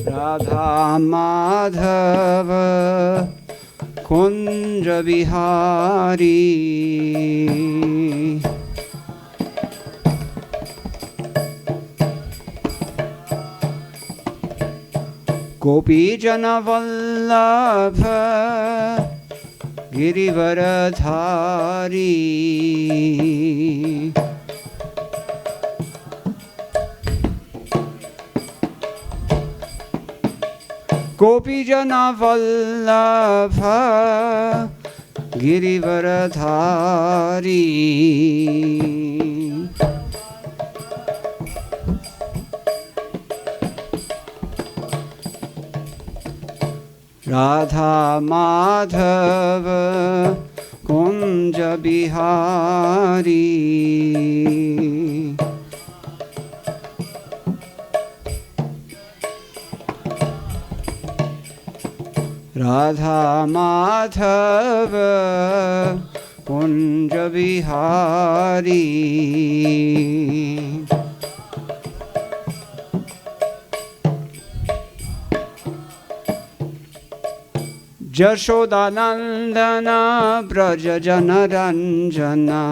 राधा माधव कुंज बिहारी गोपी जन वल्लभ गिरिवरधारी गोपी जन वल्लभ गिरिवरधारी राधा माधव कुंज बिहारी राधा माधव कुंज बिहारी यशोदानंदन ब्रज जन रंजना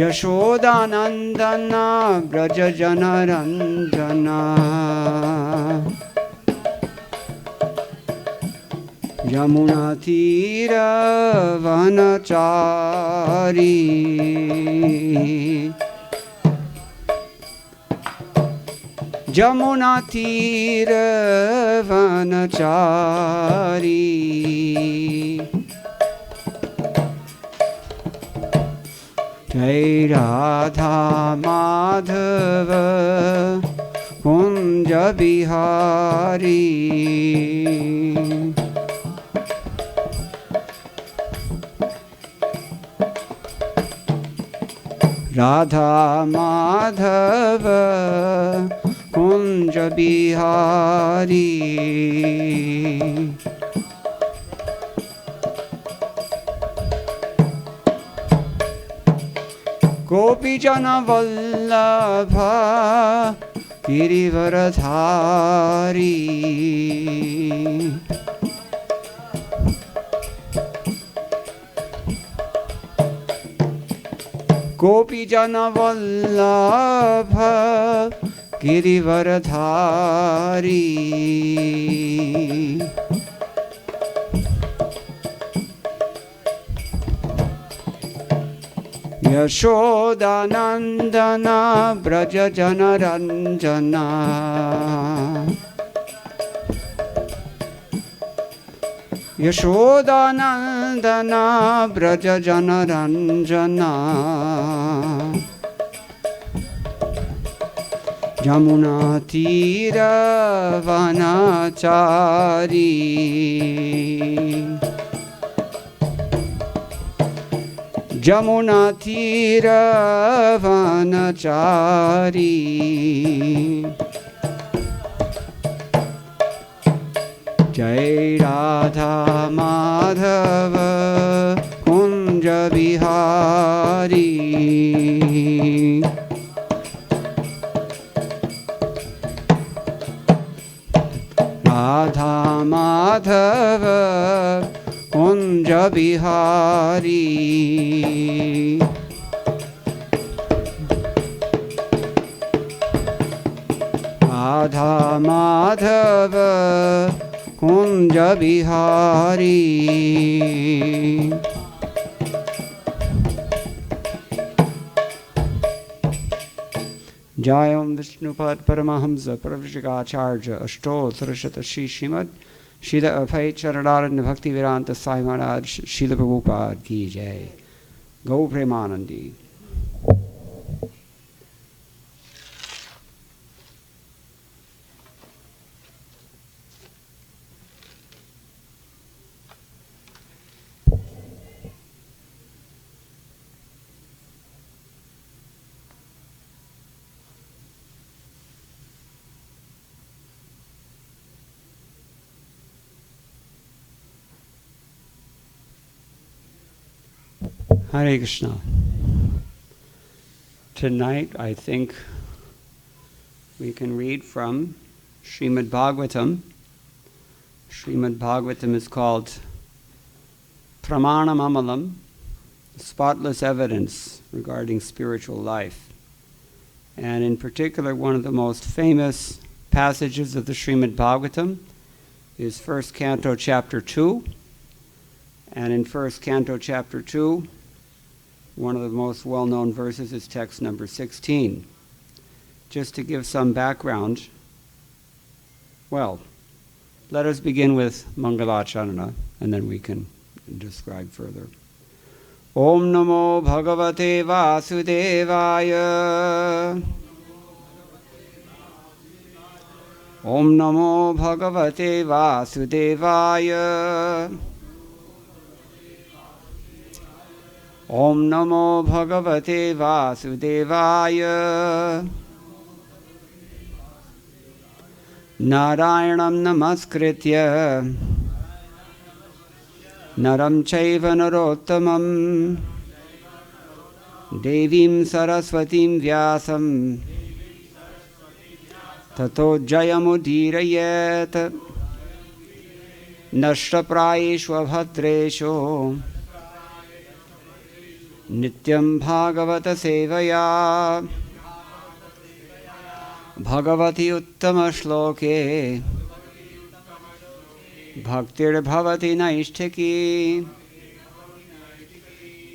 यशोदानंदन ब्रज जन रंजना यमुना तीर वनचारी यमुना तीर वनचारी जय राधा माधव कुंज बिहारी राधा माधव कुंज बिहारी गोपी जन वल्लभ गिरिवरधारी गोपी जन वल्लभ गिरिवरधारी यशोदानंदन ब्रज जन रंजना यशोदानंदन ब्रज जन रंजना यमुना तीर वनचारी यमुना तीर वनचारी जय राधा माधव कुंज बिहारी राधा माधव कुंज बिहारी राधा माधव कुंज बिहारी जय ओम विष्णुपद परमहंस प्रवृषिकाचार्य अष्टोत्तरशत श्री श्रीमद श्रील अभय चरणारण्य भक्ति वेदांत साई महाराज श्रील प्रभुपाद की जय। गौ प्रेमानंदी। हरे Krishna. Tonight, I think we can read from Srimad Bhagavatam. Srimad Bhagavatam is called Pramanam Amalam, spotless evidence regarding spiritual life. And in particular, one of the most famous passages of the Srimad Bhagavatam is 1st Canto, Chapter 2. And in 1st Canto, Chapter 2, one of the most well-known verses is text number 16. Just to give some background, well, let us begin with Mangalacharana, and then we can describe further. Om Namo Bhagavate Vasudevaya. Om Namo Bhagavate Vasudevaya. Om Namo Bhagavate Vasudevaya. Narayanam Namaskritya Naram Chaiva Narottamam Devim Saraswatim Vyasam Tato Jayamudirayet Nashtaprayeshva Bhadresho Nityam Bhagavata Sevaya Bhagavati Uttama Shloke Bhaktir Bhavati Naishtaki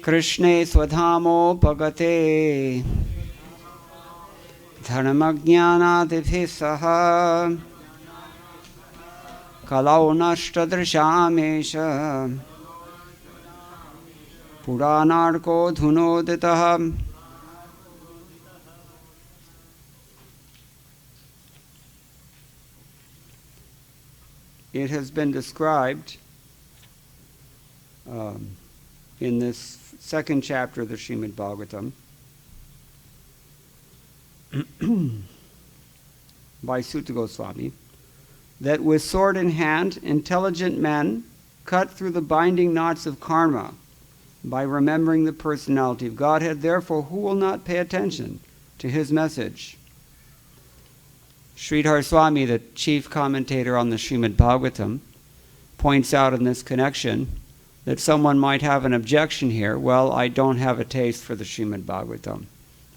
Krishne Swadhamo Pagate Dharmajnanadibhisaha Kalau Nashtadrishamesha Puranarko Dhunoditaha. It has been described in this second chapter of the Srimad Bhagavatam by Sutta Goswami that with sword in hand, intelligent men cut through the binding knots of karma by remembering the personality of Godhead. Therefore, who will not pay attention to his message? Sridhar Swami, the chief commentator on the Srimad Bhagavatam, points out in this connection that someone might have an objection here. Well, I don't have a taste for the Srimad Bhagavatam.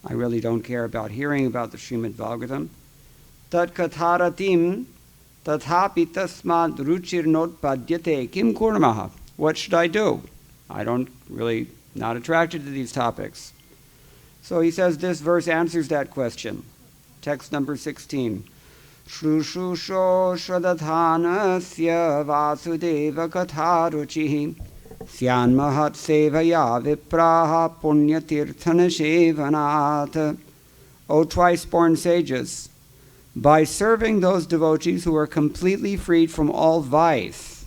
I really don't care about hearing about the Srimad Bhagavatam. Tat katharatim tathapi tasmad ruchir notpadyate kim kurmaha. What should I do? I don't really, not attracted to these topics. So he says this verse answers that question. Text number 16. Shrushusho shradathanasya vasudeva katharuchihi syan mahat sevaya vipraha punyatirthana shevanat. O twice-born sages, by serving those devotees who are completely freed from all vice,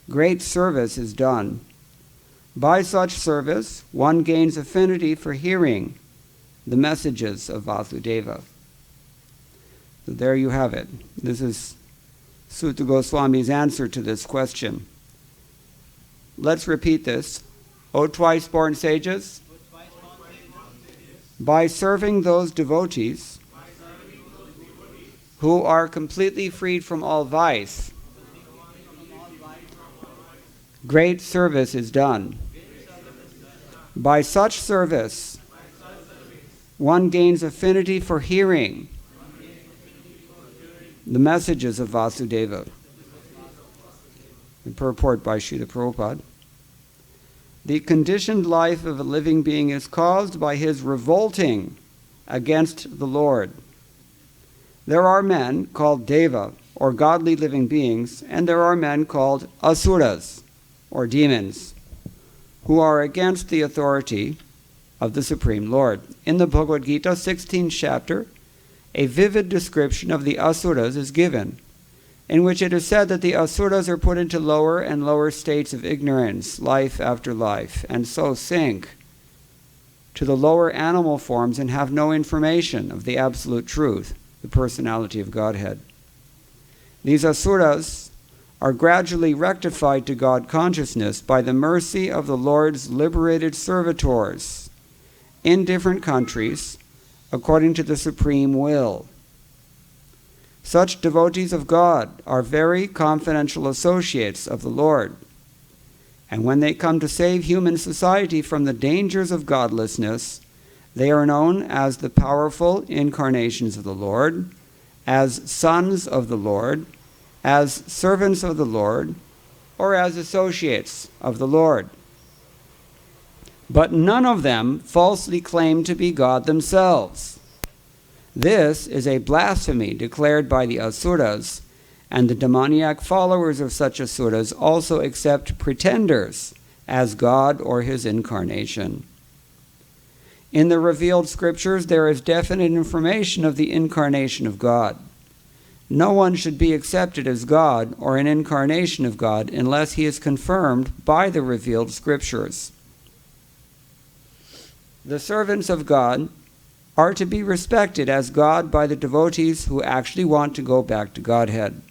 great service is done. By such service, one gains affinity for hearing the messages of Vasudeva. So there you have it. This is Sutta Goswami's answer to this question. Let's repeat this. O twice-born sages, by serving those devotees who are completely freed from all vice, great service is done. By such service, one gains affinity for hearing the messages of Vasudeva. The purport by Srila Prabhupada. The conditioned life of a living being is caused by his revolting against the Lord. There are men called Deva, or godly living beings, and there are men called Asuras, or demons, who are against the authority of the Supreme Lord. In the Bhagavad Gita, 16th chapter, a vivid description of the Asuras is given, in which it is said that the Asuras are put into lower and lower states of ignorance, life after life, and so sink to the lower animal forms and have no information of the absolute truth, the personality of Godhead. These Asuras are gradually rectified to God consciousness by the mercy of the Lord's liberated servitors in different countries according to the supreme will. Such devotees of God are very confidential associates of the Lord. And when they come to save human society from the dangers of godlessness, they are known as the powerful incarnations of the Lord, as sons of the Lord, as servants of the Lord, or as associates of the Lord. But none of them falsely claim to be God themselves. This is a blasphemy declared by the asuras, and the demoniac followers of such asuras also accept pretenders as God or his incarnation. In the revealed scriptures, there is definite information of the incarnation of God. No one should be accepted as God or an incarnation of God unless he is confirmed by the revealed scriptures. The servants of God are to be respected as God by the devotees who actually want to go back to Godhead.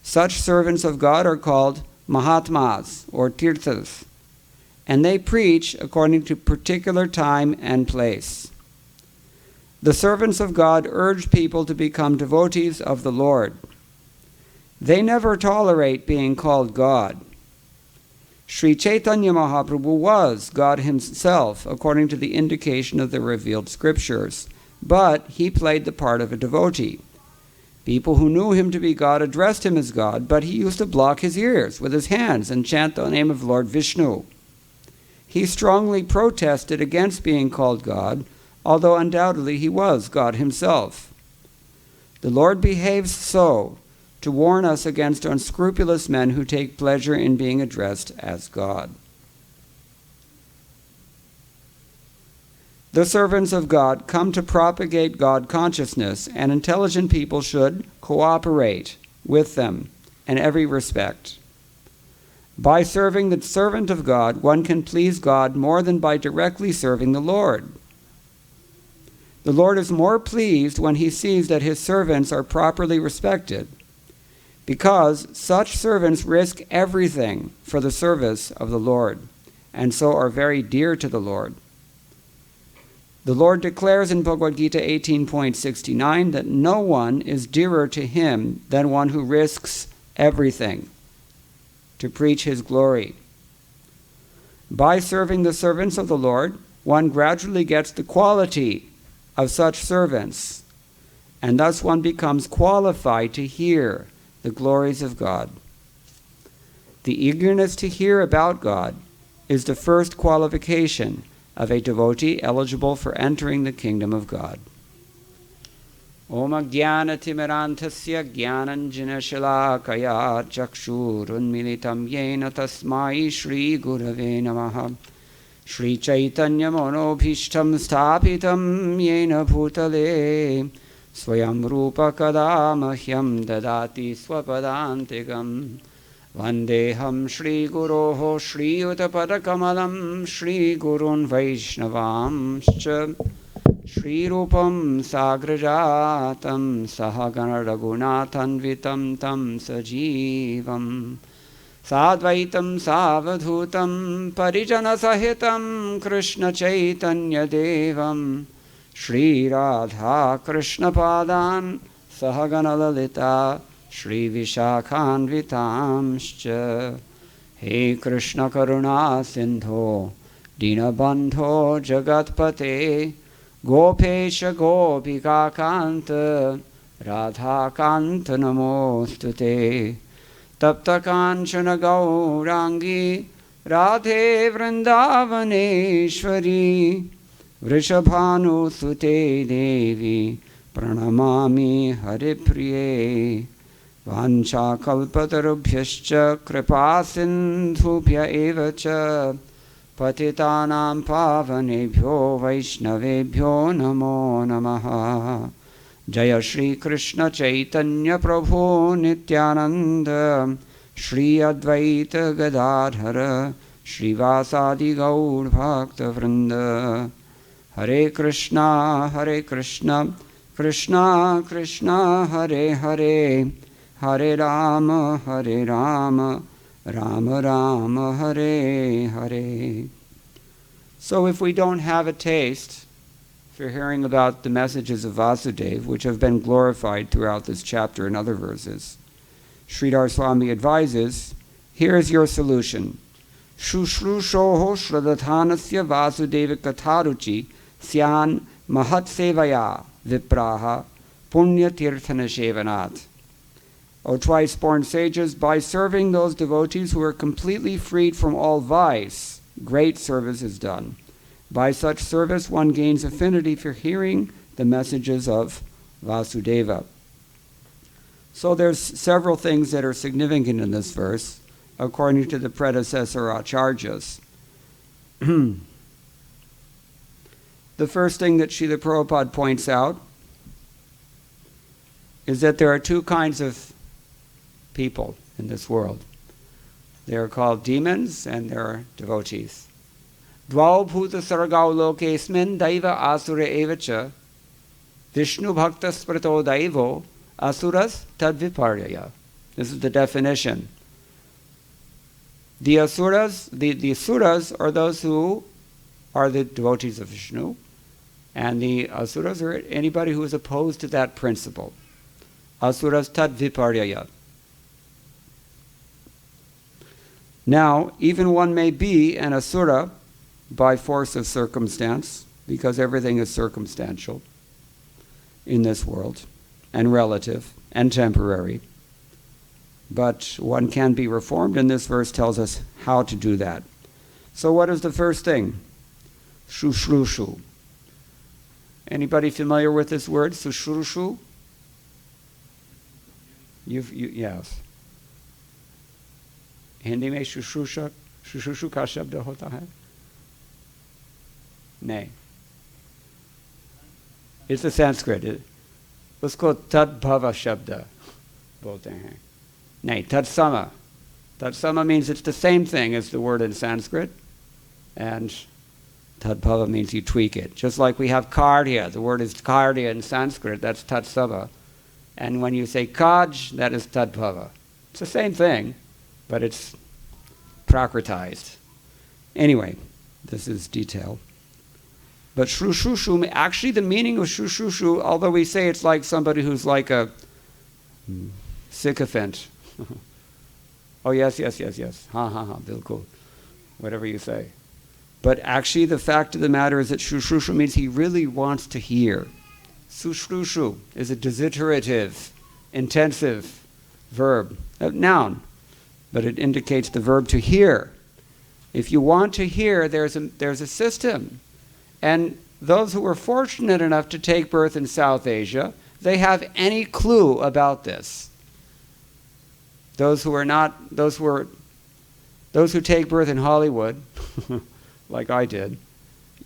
Such servants of God are called Mahatmas or Tirthas, and they preach according to particular time and place. The servants of God urge people to become devotees of the Lord. They never tolerate being called God. Sri Chaitanya Mahaprabhu was God himself, according to the indication of the revealed scriptures, but he played the part of a devotee. People who knew him to be God addressed him as God, but he used to block his ears with his hands and chant the name of Lord Vishnu. He strongly protested against being called God, although undoubtedly he was God himself. The Lord behaves so to warn us against unscrupulous men who take pleasure in being addressed as God. The servants of God come to propagate God consciousness, and intelligent people should cooperate with them in every respect. By serving the servant of God, one can please God more than by directly serving the Lord. The Lord is more pleased when he sees that his servants are properly respected, because such servants risk everything for the service of the Lord, and so are very dear to the Lord. The Lord declares in Bhagavad Gita 18.69 that no one is dearer to him than one who risks everything to preach his glory. By serving the servants of the Lord, one gradually gets the quality of such servants, and thus one becomes qualified to hear the glories of God. The eagerness to hear about God is the first qualification of a devotee eligible for entering the kingdom of God. Om Jnana Timirantasya Jnananjana Shalakaya Chakshurunmilitam Yena Tasmai Shri Gurave Namaha Shri Chaitanya Monobhishtam Sthapitam Yena Bhutale Swayam Rupa Kada Mahyam Dadati Swapadantikam Vandeham Shri Guroho Shri Utapadakamalam Shri Gurun Vaishnavamscha Shri Rupam Sagrajatam Sahagana Raghunathanvitam Tam Sajivam Sadvaitam Savadhutam Parijana Sahitam Krishna Chaitanya Devam Shri Radha Krishna Padan Sahagana Lalita Shri Vishakhanvitamscha He Krishna Karuna Sindho Dinabandho Jagatpate Gopesha Gopika Kanta Radha Kanta Namostute Tapta Kanchana Gaurangi Radhe Vrindavaneshwari Vrishabhanu Sute Devi Pranamami Haripriye Vancha Kalpatarubhyascha Kripa Sindhubhya Evacha Patitanam Pavanebhyo Vaishnavebhyo Namo Namaha Jaya Shri Krishna Chaitanya Prabhu Nityananda Shri Advaita Gadadhara Shri Vasadi Gaur Bhakta Vrinda Hare Krishna Krishna Krishna Hare Hare Hare Rama Rama Rama Hare Hare. So if we don't have a taste for hearing about the messages of Vasudeva, which have been glorified throughout this chapter and other verses, Sridhar Swami advises, here is your solution. Shushrushoho shradathanasya Vasudeva katharuchi syan mahat sevaya vipraha punya tirthana shevanat. O twice-born sages, by serving those devotees who are completely freed from all vice, great service is done. By such service, one gains affinity for hearing the messages of Vasudeva. So there's several things that are significant in this verse, according to the predecessor acharyas. The first thing that Srila Prabhupada points out is that there are two kinds of people in this world. They are called demons and they are devotees. Dvau bhuta sargau lokesmin daiva asura evacha Vishnu bhakta sprito daivo asuras tadviparyaya. This is the definition. The asuras are those who are the devotees of Vishnu, and the asuras are anybody who is opposed to that principle. Asuras tadviparyaya. Now, even one may be an asura by force of circumstance, because everything is circumstantial in this world, and relative, and temporary. But one can be reformed, and this verse tells us how to do that. So what is the first thing? Shushrushu. Anybody familiar with this word, shushrushu? Yes. Hindi में शुश्रूषु का शब्द होता है? नहीं. It's a Sanskrit. उसको तद्भव शब्द बोलते हैं. नहीं, tatsama. Tatsama means it's the same thing as the word in Sanskrit. And tadbhava means you tweak it. Just like we have karya. The word is karya in Sanskrit. That's tatsava. And when you say kaj, that is tadbhava. It's the same thing, but it's prakritized. Anyway, this is detail. But shrushushu, actually the meaning of shrushushu, although we say it's like somebody who's like a sycophant. Oh, yes. Ha, bilkul. Whatever you say. But actually the fact of the matter is that shrushushu means he really wants to hear. Sushrushu is a desiderative, intensive verb, a noun, but it indicates the verb to hear. If you want to hear, there's a system. And those who were fortunate enough to take birth in South Asia, they have any clue about this. Those who take birth in Hollywood, like I did,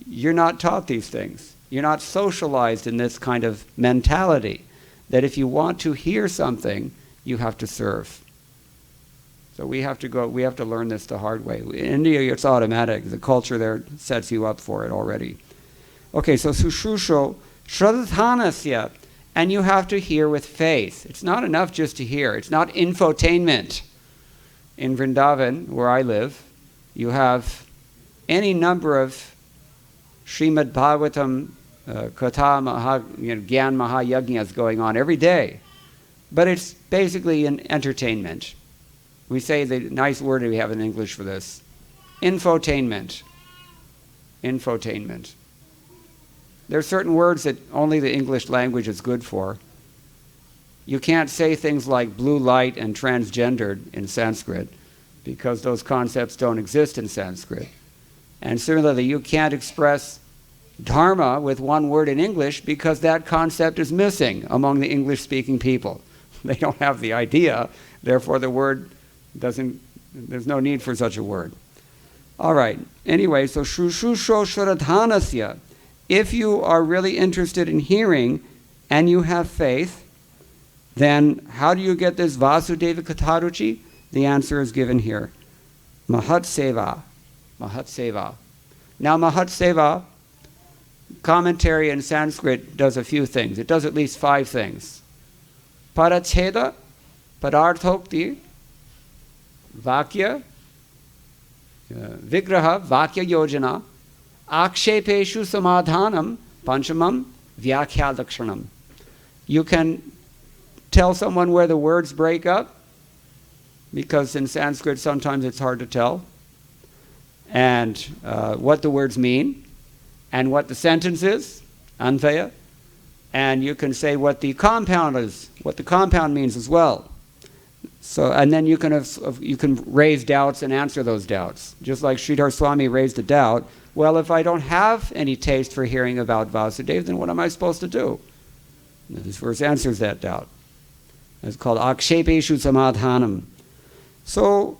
you're not taught these things. You're not socialized in this kind of mentality that if you want to hear something, you have to serve. So we have to learn this the hard way. In India, it's automatic. The culture there sets you up for it already. Okay, so sushrusho, shraddhanasya, and you have to hear with faith. It's not enough just to hear. It's not infotainment. In Vrindavan, where I live, you have any number of Srimad Bhagavatam, Katha, Gyan Mahayagnyas going on every day. But it's basically an entertainment. We say the nice word we have in English for this. Infotainment. Infotainment. There are certain words that only the English language is good for. You can't say things like blue light and transgendered in Sanskrit because those concepts don't exist in Sanskrit. And similarly, you can't express dharma with one word in English because that concept is missing among the English-speaking people. They don't have the idea, therefore the word there's no need for such a word. All right, anyway, so shrushusho shraddhanasya. If you are really interested in hearing and you have faith, then how do you get this Vasudeva Katharuchi? The answer is given here. Mahat Seva. Mahat Seva. Now Mahat Seva, commentary in Sanskrit does a few things. It does at least 5 things. Paracheda, Padarthokti, Vakya, Vigraha, Vakya Yojana, Akshepeshu samadhanam panchamam vyakhya lakshanam. You can tell someone where the words break up, because in Sanskrit sometimes it's hard to tell, and what the words mean, and what the sentence is, anvaya, and you can say what the compound is, what the compound means as well. So, and then you can raise doubts and answer those doubts. Just like Sridhar Swami raised a doubt, well, if I don't have any taste for hearing about Vasudeva, then what am I supposed to do? And this verse answers that doubt. It's called Akshepeshu Samadhanam. So,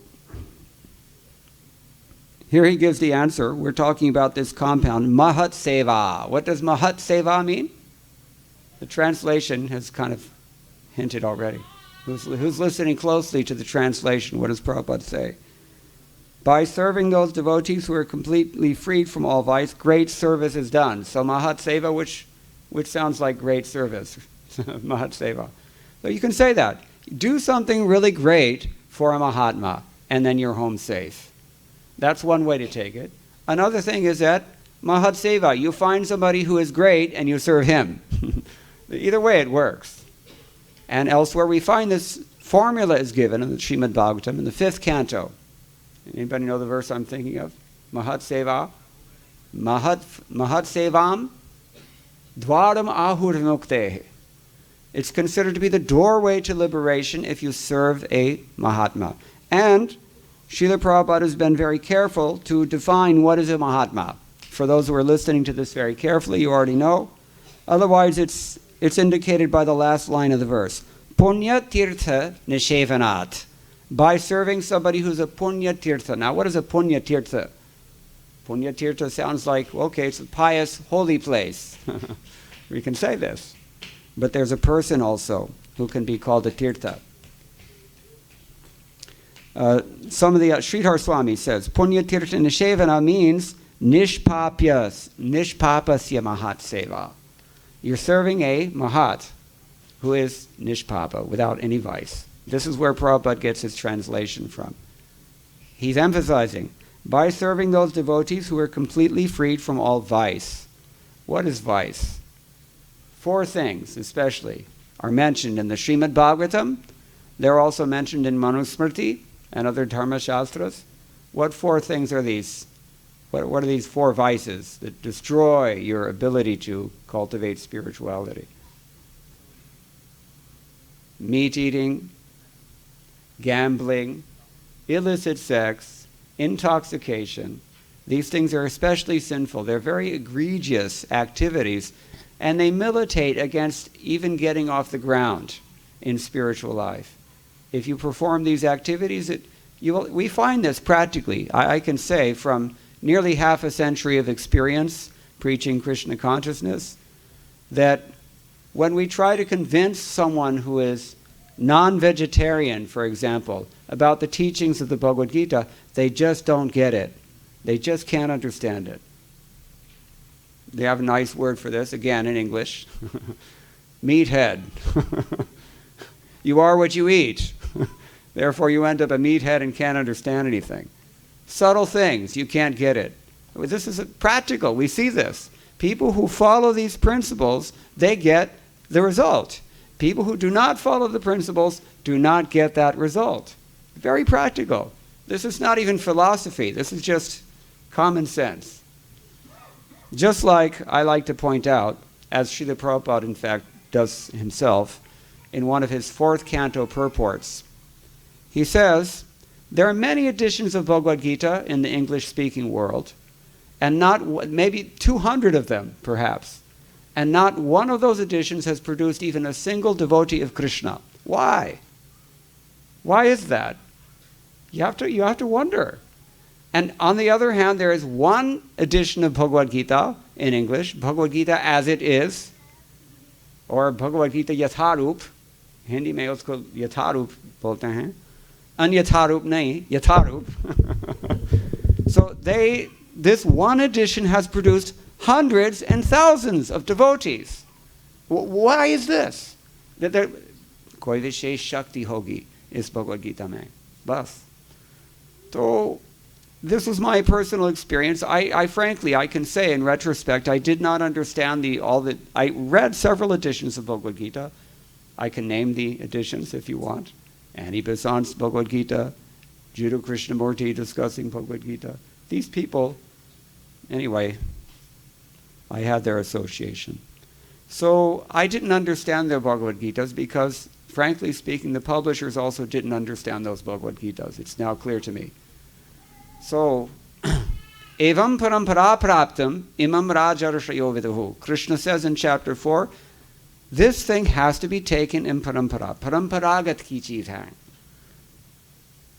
here he gives the answer. We're talking about this compound, Mahat Seva. What does Mahat Seva mean? The translation has kind of hinted already. Who's listening closely to the translation? What does Prabhupada say? By serving those devotees who are completely freed from all vice, great service is done. So Mahat Seva, which sounds like great service. Mahat Seva. So you can say that. Do something really great for a Mahatma, and then you're home safe. That's one way to take it. Another thing is that Mahat Seva, you find somebody who is great and you serve him. Either way it works. And elsewhere we find this formula is given in the Srimad Bhagavatam in the 5th canto. Anybody know the verse I'm thinking of? Mahat Seva. Mahat Sevam Dwaram Ahur Muktehe. It's considered to be the doorway to liberation if you serve a Mahatma. And Srila Prabhupada has been very careful to define what is a Mahatma. For those who are listening to this very carefully, you already know. Otherwise, it's indicated by the last line of the verse. Punya Tirtha Nishevanat. By serving somebody who's a Punya Tirtha. Now, what is a Punya Tirtha? Punya Tirtha sounds like, okay, it's a pious, holy place. We can say this. But there's a person also who can be called a Tirtha. Some of the Sridhar Swami says, Punya Tirtha Nishevana means Nishpapasya Mahat Seva. You're serving a Mahat who is Nishpapa, without any vice. This is where Prabhupada gets his translation from. He's emphasizing, by serving those devotees who are completely freed from all vice. What is vice? 4 things, especially, are mentioned in the Srimad Bhagavatam. They're also mentioned in Manusmriti and other Dharma Shastras. What 4 things are these? What are these 4 vices that destroy your ability to cultivate spirituality? Meat eating, gambling, illicit sex, intoxication. These things are especially sinful. They're very egregious activities, and they militate against even getting off the ground in spiritual life. If you perform these activities, we find this practically. I can say from nearly half a century of experience preaching Krishna consciousness, that when we try to convince someone who is non-vegetarian, for example, about the teachings of the Bhagavad Gita, they just don't get it. They just can't understand it. They have a nice word for this, again in English. Meathead. You are what you eat. Therefore you end up a meathead and can't understand anything. Subtle things, you can't get it. This is practical, we see this. People who follow these principles, they get the result. People who do not follow the principles do not get that result. Very practical. This is not even philosophy, this is just common sense. Just like I like to point out, as Srila Prabhupada in fact does himself, in one of his 4th canto purports, he says, there are many editions of Bhagavad Gita in the English-speaking world, and maybe 200 of them, perhaps, and not one of those editions has produced even a single devotee of Krishna. Why? Why is that? You have to wonder. And on the other hand, there is one edition of Bhagavad Gita in English, Bhagavad Gita as it is, or Bhagavad Gita Yatharup, Hindi mein usko Yatharup bolte hain, Anyatharup nahi, Yatharup. So this one edition has produced hundreds and thousands of devotees. Why is this? Koi vishesh shakti hogi is Bhagavad Gita mein. Bas. So this was my personal experience. I frankly, I can say in retrospect, I did not understand I read several editions of Bhagavad Gita. I can name the editions if you want. Annie Besant's Bhagavad Gita, Jiddu Krishnamurti discussing Bhagavad Gita. These people, anyway, I had their association. So I didn't understand their Bhagavad Gitas because, frankly speaking, the publishers also didn't understand those Bhagavad Gitas. It's now clear to me. So, evam parampara praptam imam rajarashayo viduhu. Krishna says in chapter 4, this thing has to be taken in parampara. Paramparagat ki cheez hai.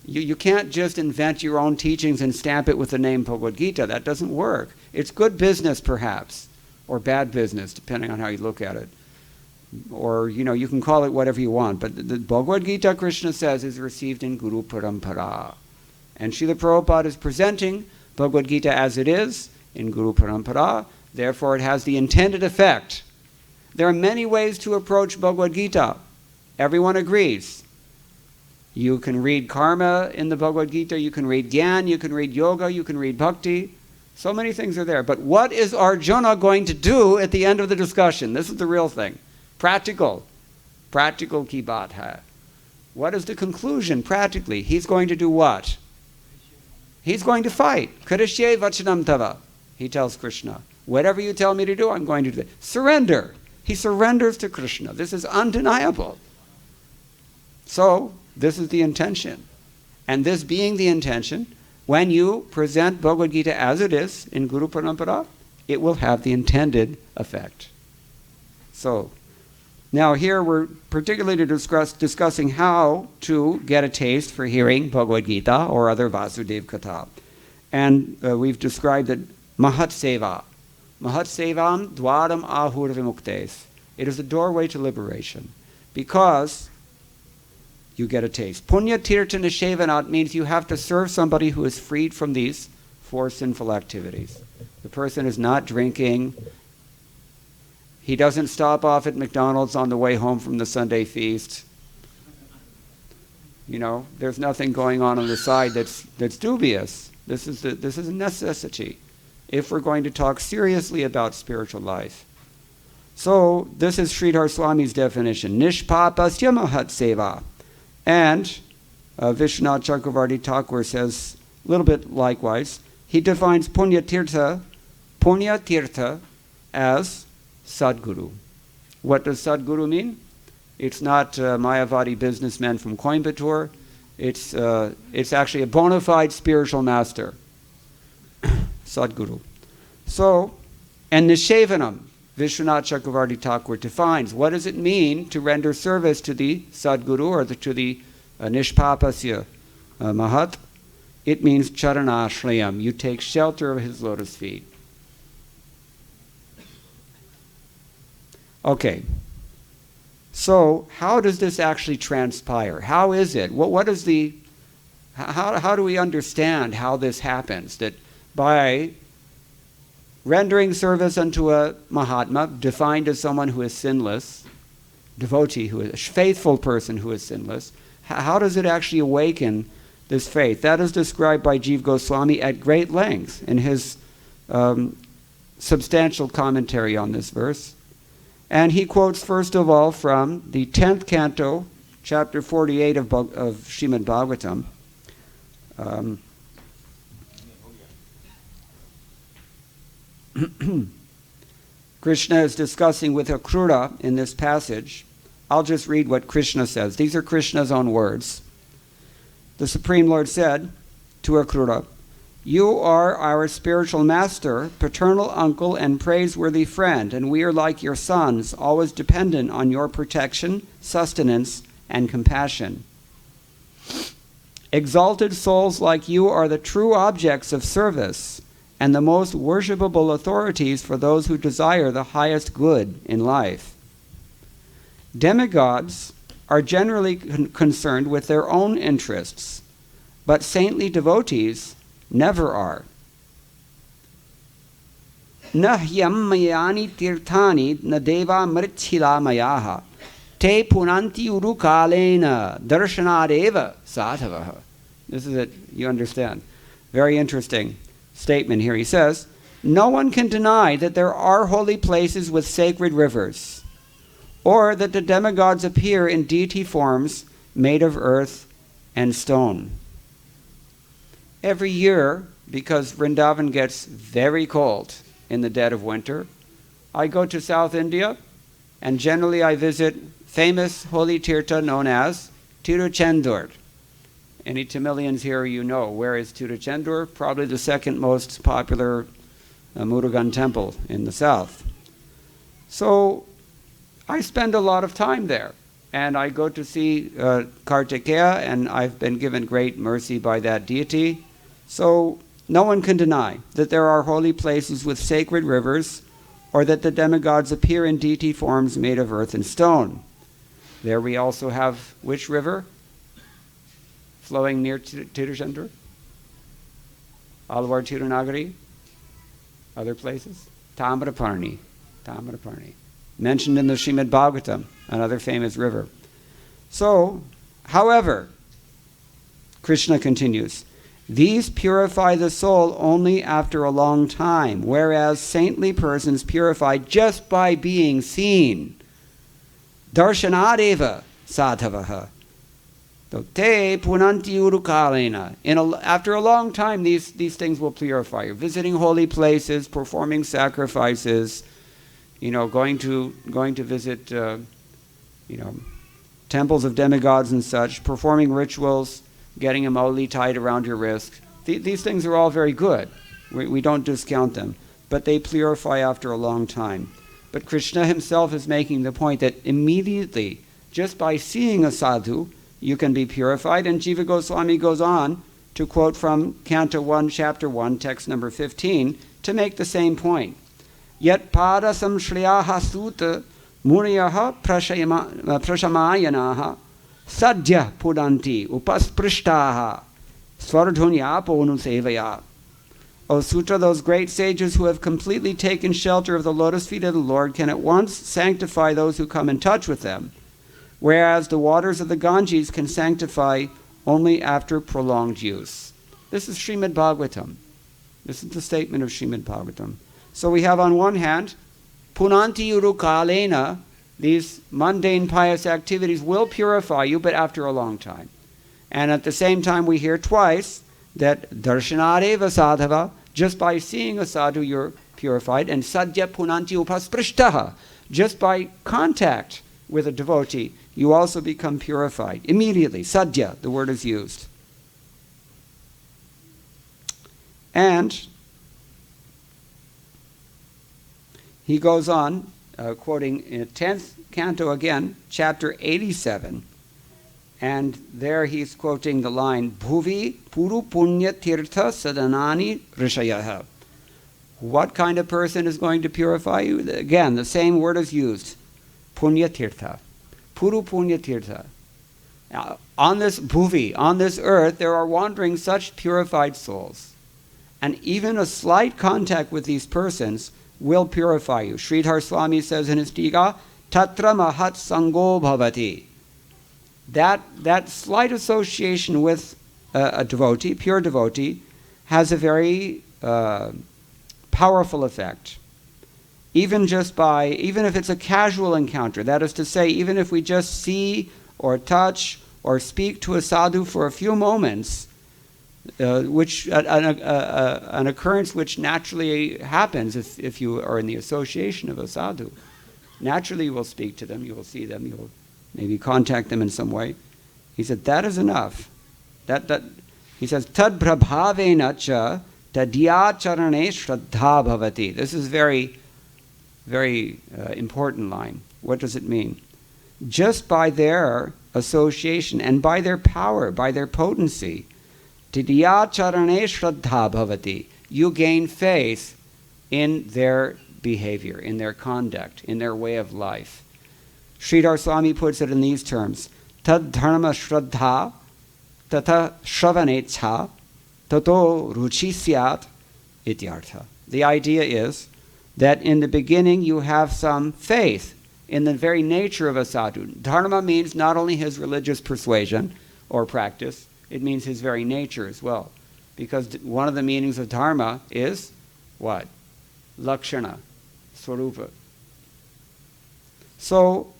You can't just invent your own teachings and stamp it with the name Bhagavad Gita. That doesn't work. It's good business, perhaps, or bad business, depending on how you look at it. Or, you can call it whatever you want. But the Bhagavad Gita, Krishna says, is received in Guru Parampara. And Srila Prabhupada is presenting Bhagavad Gita as it is in Guru Parampara. Therefore, it has the intended effect. There are many ways to approach Bhagavad Gita. Everyone agrees. You can read karma in the Bhagavad Gita, you can read Gyan, you can read yoga, you can read bhakti. So many things are there. But what is Arjuna going to do at the end of the discussion? This is the real thing. Practical. Practical ki baat hai. What is the conclusion practically? He's going to do what? He's going to fight. Karishye vachanam tava. He tells Krishna, whatever you tell me to do, I'm going to do it. Surrender. He surrenders to Krishna. This is undeniable. So, this is the intention. And this being the intention, when you present Bhagavad Gita as it is in Guru Parampara, it will have the intended effect. So, now here we're particularly discussing how to get a taste for hearing Bhagavad Gita or other Vasudev Katha. And we've described it Mahat Seva. Mahat Sevam Dwaram Ahur Vimuktes. It is a doorway to liberation. Because you get a taste. Punya Tirtha Nishevanat means you have to serve somebody who is freed from these 4 sinful activities. The person is not drinking. He doesn't stop off at McDonald's on the way home from the Sunday feast. There's nothing going on the side that's dubious. This is a necessity if we're going to talk seriously about spiritual life. So this is Sridhar Swami's definition. Nishpapasya Mahat Seva. And Vishwanath Chakravarti Thakur says a little bit likewise. He defines Punya Tirtha as Sadguru. What does Sadguru mean? It's not Mayavadi businessmen from Coimbatore. It's actually a bona fide spiritual master. Sadguru. So, and Nishevanam, Vishwanath Chakravarti Thakur defines what does it mean to render service to the Sadguru or to the Nishpapasya Mahat. It means Charanashrayam. You take shelter of his lotus feet. Okay. So, how does this actually transpire? How is it? What is the... How do we understand how this happens? That by rendering service unto a Mahatma, defined as someone who is sinless, devotee, who is a faithful person who is sinless, how does it actually awaken this faith? That is described by Jiva Goswami at great length in his substantial commentary on this verse. And he quotes first of all from the 10th canto, chapter 48 of Srimad Bhagavatam. Krishna is discussing with Akrura in this passage. I'll just read what Krishna says. These are Krishna's own words. The Supreme Lord said to Akrura, "You are our spiritual master, paternal uncle, and praiseworthy friend, and we are like your sons, always dependent on your protection, sustenance, and compassion. Exalted souls like you are the true objects of service and the most worshipable authorities for those who desire the highest good in life. Demigods are generally concerned with their own interests, but saintly devotees never are. Nahyam mayani tirthani nadeva mritchila mayaha te punanti urukalena darshanadeva sadhavaha." This is it, you understand. Very interesting statement here. He says, no one can deny that there are holy places with sacred rivers, or that the demigods appear in deity forms made of earth and stone. Every year, because Vrindavan gets very cold in the dead of winter, I go to South India, and generally I visit famous holy tirtha known as Tiruchendur. Any Tamilians here, you know, where is Tiruchendur? Probably the second most popular Murugan temple in the south. So I spend a lot of time there, and I go to see Kartikeya, and I've been given great mercy by that deity. So no one can deny that there are holy places with sacred rivers, or that the demigods appear in deity forms made of earth and stone. There we also have which river flowing near Tiruchendur? Alvar Tirunagari? Other places? Tamraparni. Mentioned in the Srimad Bhagavatam, another famous river. So, however, Krishna continues, these purify the soul only after a long time, whereas saintly persons purify just by being seen. Darshanadeva sadhavaha. Te punanti urukalena. After a long time, these things will purify you. Visiting holy places, performing sacrifices, going to visit, temples of demigods and such, performing rituals, getting a mauli tied around your wrist. These things are all very good. We don't discount them, but they purify after a long time. But Krishna himself is making the point that immediately, just by seeing a sadhu, you can be purified. And Jiva Goswami goes on to quote from Canto 1, Chapter 1, text number 15, to make the same point. Yat pada samshriyaha suta muriyaha prashamayanaha sadhya pudanti upasprishtaha svardhunyapo nusevaya. O Sutra, those great sages who have completely taken shelter of the lotus feet of the Lord can at once sanctify those who come in touch with them, whereas the waters of the Ganges can sanctify only after prolonged use. This is Srimad Bhagavatam. This is the statement of Srimad Bhagavatam. So we have on one hand, punanti urukalena, these mundane pious activities will purify you, but after a long time. And at the same time we hear twice that darshanadeva sadhava, just by seeing a sadhu you're purified, and sadhya punanti upasprishtaha, just by contact with a devotee, you also become purified. Immediately, sadhya, the word is used. And he goes on, quoting in 10th canto again, chapter 87, and there he's quoting the line, Bhuvi puru punya tirtha sadanani rishayaha. What kind of person is going to purify you? Again, the same word is used, punya tirtha. Puru punya tirtha. Now, on this bhuvi, on this earth, there are wandering such purified souls. And even a slight contact with these persons will purify you. Sridhar Swami says in his Tika, Tatra mahat sango bhavati. That slight association with a devotee, pure devotee, has a very powerful effect. Even if it's a casual encounter, that is to say, even if we just see or touch or speak to a sadhu for a few moments, which an occurrence which naturally happens if you are in the association of a sadhu. Naturally you will speak to them, you will see them, you will maybe contact them in some way. He said, that is enough. He says, tad prabhavena cha tadyacharane shraddha bhavati. This is very, very important line. What does it mean? Just by their association and by their power, by their potency, tadyacharane shraddha bhavati, you gain faith in their behavior, in their conduct, in their way of life. Sridhar Swami puts it in these terms, tad dharma shraddha tata shravanetcha tato ruchi syat ityartha. The idea is that in the beginning you have some faith in the very nature of a sadhu. Dharma means not only his religious persuasion or practice, it means his very nature as well. Because one of the meanings of dharma is what? Lakshana, swarupa. So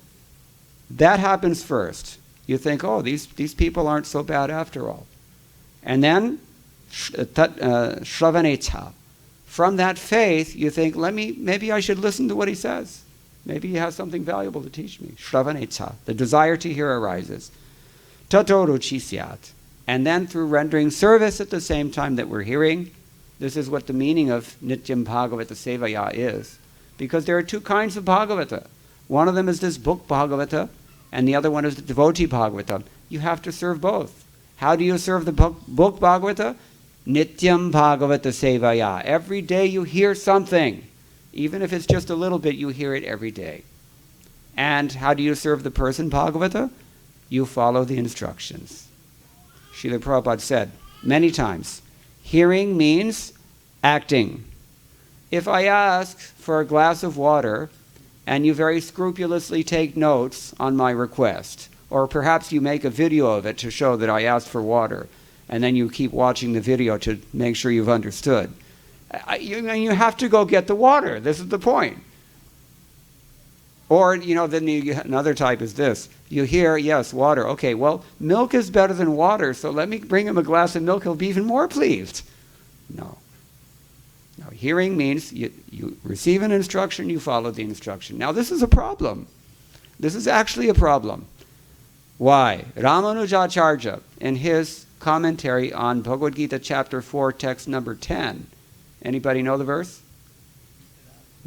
that happens first. You think, oh, these people aren't so bad after all. And then, shravanetha. From that faith, you think, maybe I should listen to what he says. Maybe he has something valuable to teach me. Shravanetha. The desire to hear arises. Tato ruchi syat. And then through rendering service at the same time that we're hearing, this is what the meaning of Nityam Bhagavata Sevaya is. Because there are two kinds of Bhagavata. One of them is this book Bhagavata, and the other one is the devotee Bhagavata. You have to serve both. How do you serve the book Bhagavata? Nityam Bhagavata Sevaya. Every day you hear something. Even if it's just a little bit, you hear it every day. And how do you serve the person Bhagavata? You follow the instructions. Srila Prabhupada said many times, hearing means acting. If I ask for a glass of water and you very scrupulously take notes on my request, or perhaps you make a video of it to show that I asked for water, and then you keep watching the video to make sure you've understood, you have to go get the water. This is the point. Or, then another type is this. You hear, yes, water. Okay, well, milk is better than water, so let me bring him a glass of milk. He'll be even more pleased. No. Hearing means you receive an instruction, you follow the instruction. Now, this is a problem. This is actually a problem. Why? Ramanujacharya, in his commentary on Bhagavad Gita chapter 4, text number 10. Anybody know the verse?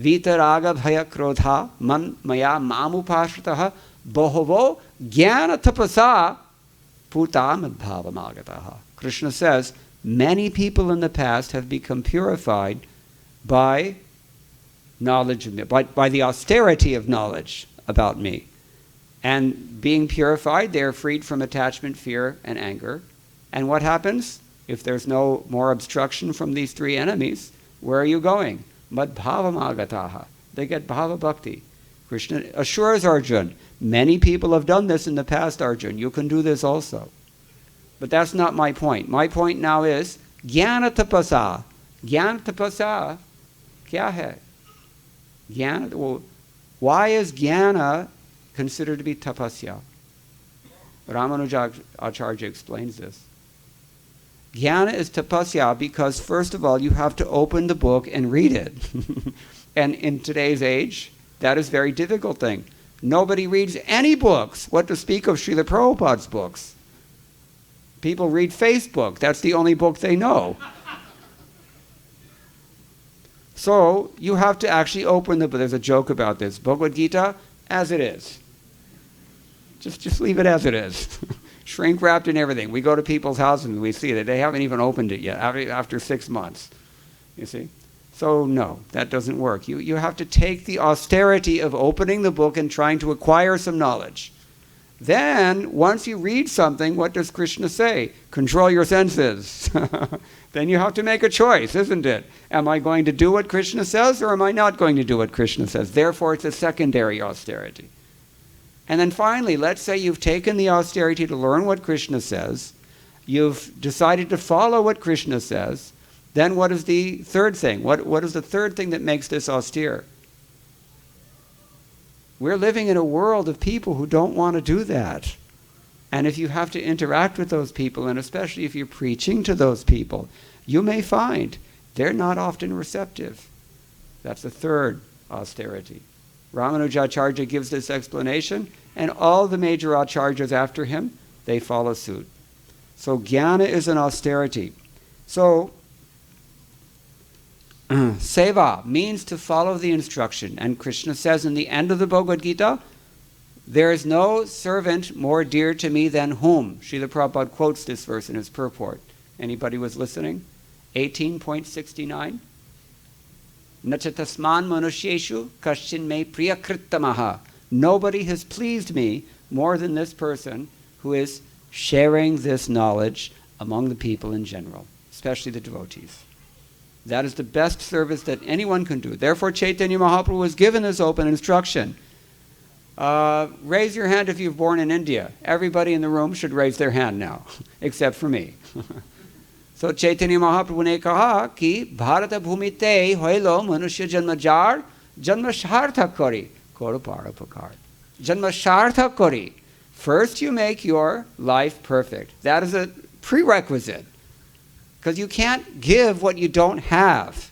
Vitaraga bhaya krodha man maya mamupashritaha bohovo jnana tapasa putamad-bhavamagataha. Krishna says, many people in the past have become purified by knowledge of me, by the austerity of knowledge about me. And being purified, they are freed from attachment, fear, and anger. And what happens? If there's no more obstruction from these three enemies, where are you going? Mad-bhavamagataha. They get bhava bhakti. Krishna assures Arjuna, many people have done this in the past, Arjuna. You can do this also. But that's not my point. My point now is, jnana tapasa. Jnana tapasa, kya hai? Jnana, well, why is jnana considered to be tapasya? Ramanujacharya explains this. Jnana is tapasya because, first of all, you have to open the book and read it. And in today's age, that is a very difficult thing. Nobody reads any books. What to speak of Srila Prabhupada's books? People read Facebook. That's the only book they know. So you have to actually open the book. There's a joke about this. Bhagavad Gita, as it is. Just leave it as it is. Shrink wrapped and everything. We go to people's houses and we see that they haven't even opened it yet after 6 months. You see? So no, that doesn't work. You have to take the austerity of opening the book and trying to acquire some knowledge. Then, once you read something, what does Krishna say? Control your senses. Then you have to make a choice, isn't it? Am I going to do what Krishna says, or am I not going to do what Krishna says? Therefore, it's a secondary austerity. And then finally, let's say you've taken the austerity to learn what Krishna says. You've decided to follow what Krishna says. Then what is the third thing? What is the third thing that makes this austere? We're living in a world of people who don't want to do that. And if you have to interact with those people, and especially if you're preaching to those people, you may find they're not often receptive. That's the third austerity. Ramanujacharya gives this explanation, and all the major acharyas after him, they follow suit. So jnana is an austerity. So seva means to follow the instruction. And Krishna says in the end of the Bhagavad Gita, there is no servant more dear to me than whom? Srila Prabhupada quotes this verse in his purport. Anybody was listening? 18.69. Nachatasman manusheshu kashin me priyakrittamaha. Nobody has pleased me more than this person who is sharing this knowledge among the people in general, especially the devotees. That is the best service that anyone can do. Therefore, Chaitanya Mahaprabhu was given this open instruction. Raise your hand if you're born in India. Everybody in the room should raise their hand now, except for me. तो चैतन्य महाप्रभु ने कहा कि भारत भूमिते होइलो मनुष्य जन्म jar जन्म सार्थक करी करो परोपकार जन्म सार्थक करी. First you make your life perfect. That is a prerequisite. Because you can't give what you don't have.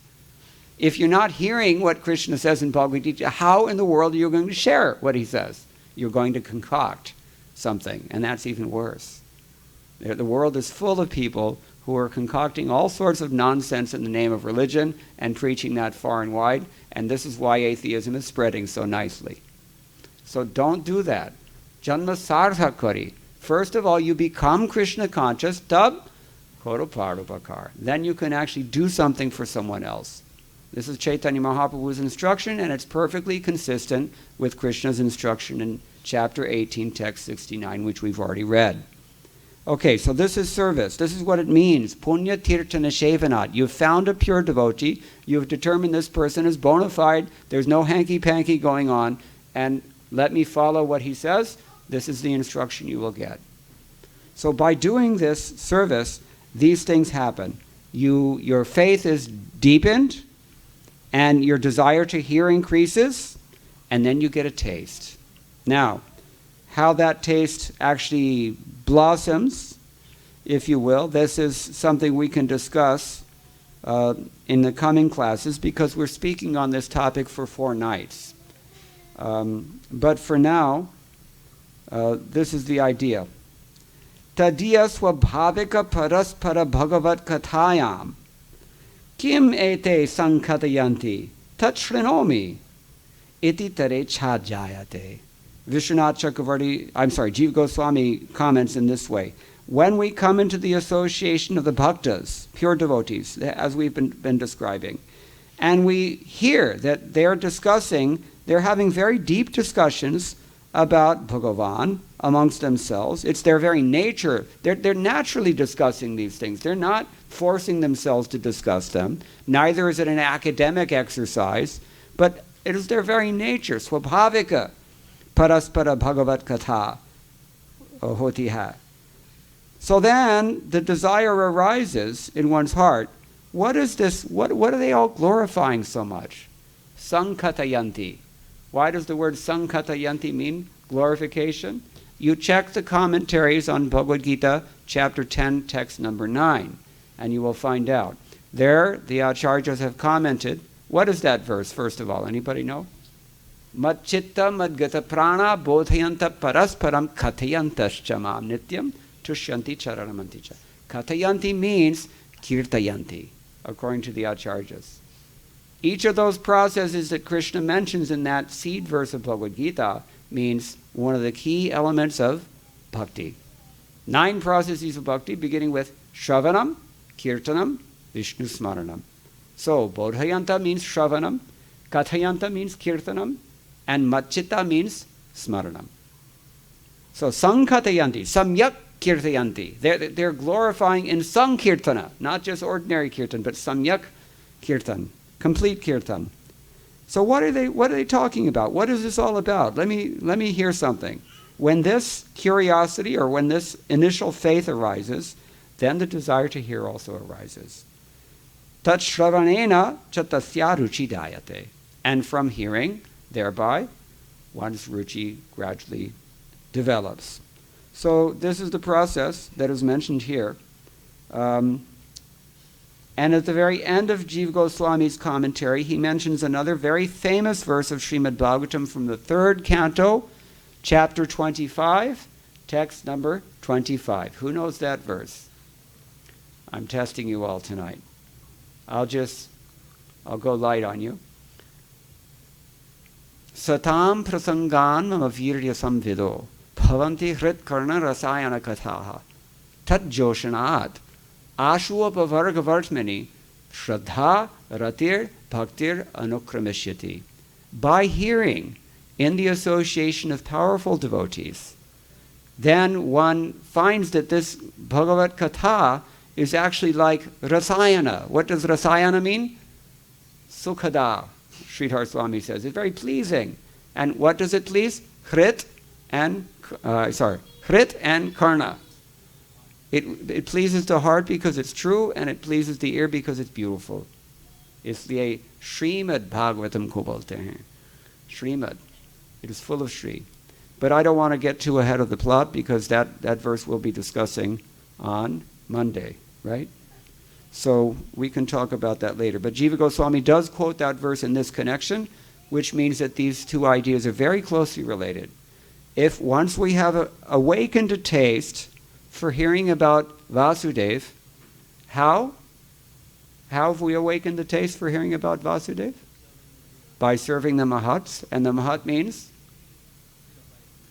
If you're not hearing what Krishna says in Bhagavad Gita, how in the world are you going to share what he says? You're going to concoct something, and that's even worse. The world is full of people who are concocting all sorts of nonsense in the name of religion and preaching that far and wide, and this is why atheism is spreading so nicely. So don't do that. Janma sartha kari. First of all, you become Krishna conscious, tab koro parupakar. Then you can actually do something for someone else. This is Chaitanya Mahaprabhu's instruction, and it's perfectly consistent with Krishna's instruction in chapter 18, text 69, which we've already read. Okay, so this is service. This is what it means. Punya tirtana shevanat. You've found a pure devotee. You've determined this person is bona fide. There's no hanky-panky going on. And let me follow what he says. This is the instruction you will get. So by doing this service, these things happen. Your faith is deepened, and your desire to hear increases, and then you get a taste. Now, how that taste actually blossoms, if you will, this is something we can discuss in the coming classes, because we're speaking on this topic for 4 nights. But for now, this is the idea. Tadiya swabhavika paraspara bhagavat kathayam kim ete sankatayanti tat shrinomi iti tare chajayate. Vishwanath Chakravarti, Jiva Goswami comments in this way. When we come into the association of the bhaktas, pure devotees, as we've been describing, and we hear that they're having very deep discussions about Bhagavan amongst themselves. It's their very nature. They're naturally discussing these things. They're not forcing themselves to discuss them. Neither is it an academic exercise, but it is their very nature. Swabhavika paraspara bhagavat katha hoti hai. So then the desire arises in one's heart. What is this? What are they all glorifying so much? Sankatayanti. Why does the word sankatayanti mean glorification? You check the commentaries on Bhagavad Gita, chapter 10, text number 9, and you will find out. There, the acharyas have commented. What is that verse, first of all? Anybody know? Mat chitta madgata prana bodhayanta parasparam kathayantaschamam nityam tushyanti charanamanticha. Kathayanti means kirtayanti, according to the acharyas. Each of those processes that Krishna mentions in that seed verse of Bhagavad Gita means one of the key elements of bhakti. 9 processes of bhakti, beginning with Shravanam, Kirtanam, Vishnu Smaranam. So, Bodhayanta means Shravanam, Kathayanta means Kirtanam, and Machita means Smaranam. So, Sankatayanti, Samyak Kirtayanti. They're glorifying in Sankirtana, not just ordinary Kirtan, but Samyak Kirtan. Complete kirtan. So what are they talking about? What is this all about? Let me hear something. When this curiosity or when this initial faith arises, then the desire to hear also arises. Tat shravanena chatasya ruchi dayate. And from hearing, thereby, one's ruchi gradually develops. So this is the process that is mentioned here. And at the very end of Jiva Goswami's commentary, he mentions another very famous verse of Srimad Bhagavatam from the 3rd canto, chapter 25, text number 25. Who knows that verse? I'm testing you all tonight. I'll go light on you. Satam prasangan mama virya samvido bhavanti hrit karna rasayana kathaha tat joshanat Ashuapavargavartmani Shraddha Ratir Bhaktir Anukramishyati. By hearing in the association of powerful devotees, then one finds that this Bhagavat Katha is actually like Rasayana. What does Rasayana mean? Sukhada, Sridhar Swami says. It's very pleasing. And what does it please? Hrit and Karna. It pleases the heart because it's true, and it pleases the ear because it's beautiful. इसलिए श्रीमद् भागवतम को बोलते हैं. Srimad. It is full of Shri. But I don't want to get too ahead of the plot because that verse we'll be discussing on Monday, right? So we can talk about that later. But Jiva Goswami does quote that verse in this connection, which means that these two ideas are very closely related. If once we have awakened a taste for hearing about Vasudev, how have we awakened the taste for hearing about Vasudev? By serving the Mahats, and the Mahat means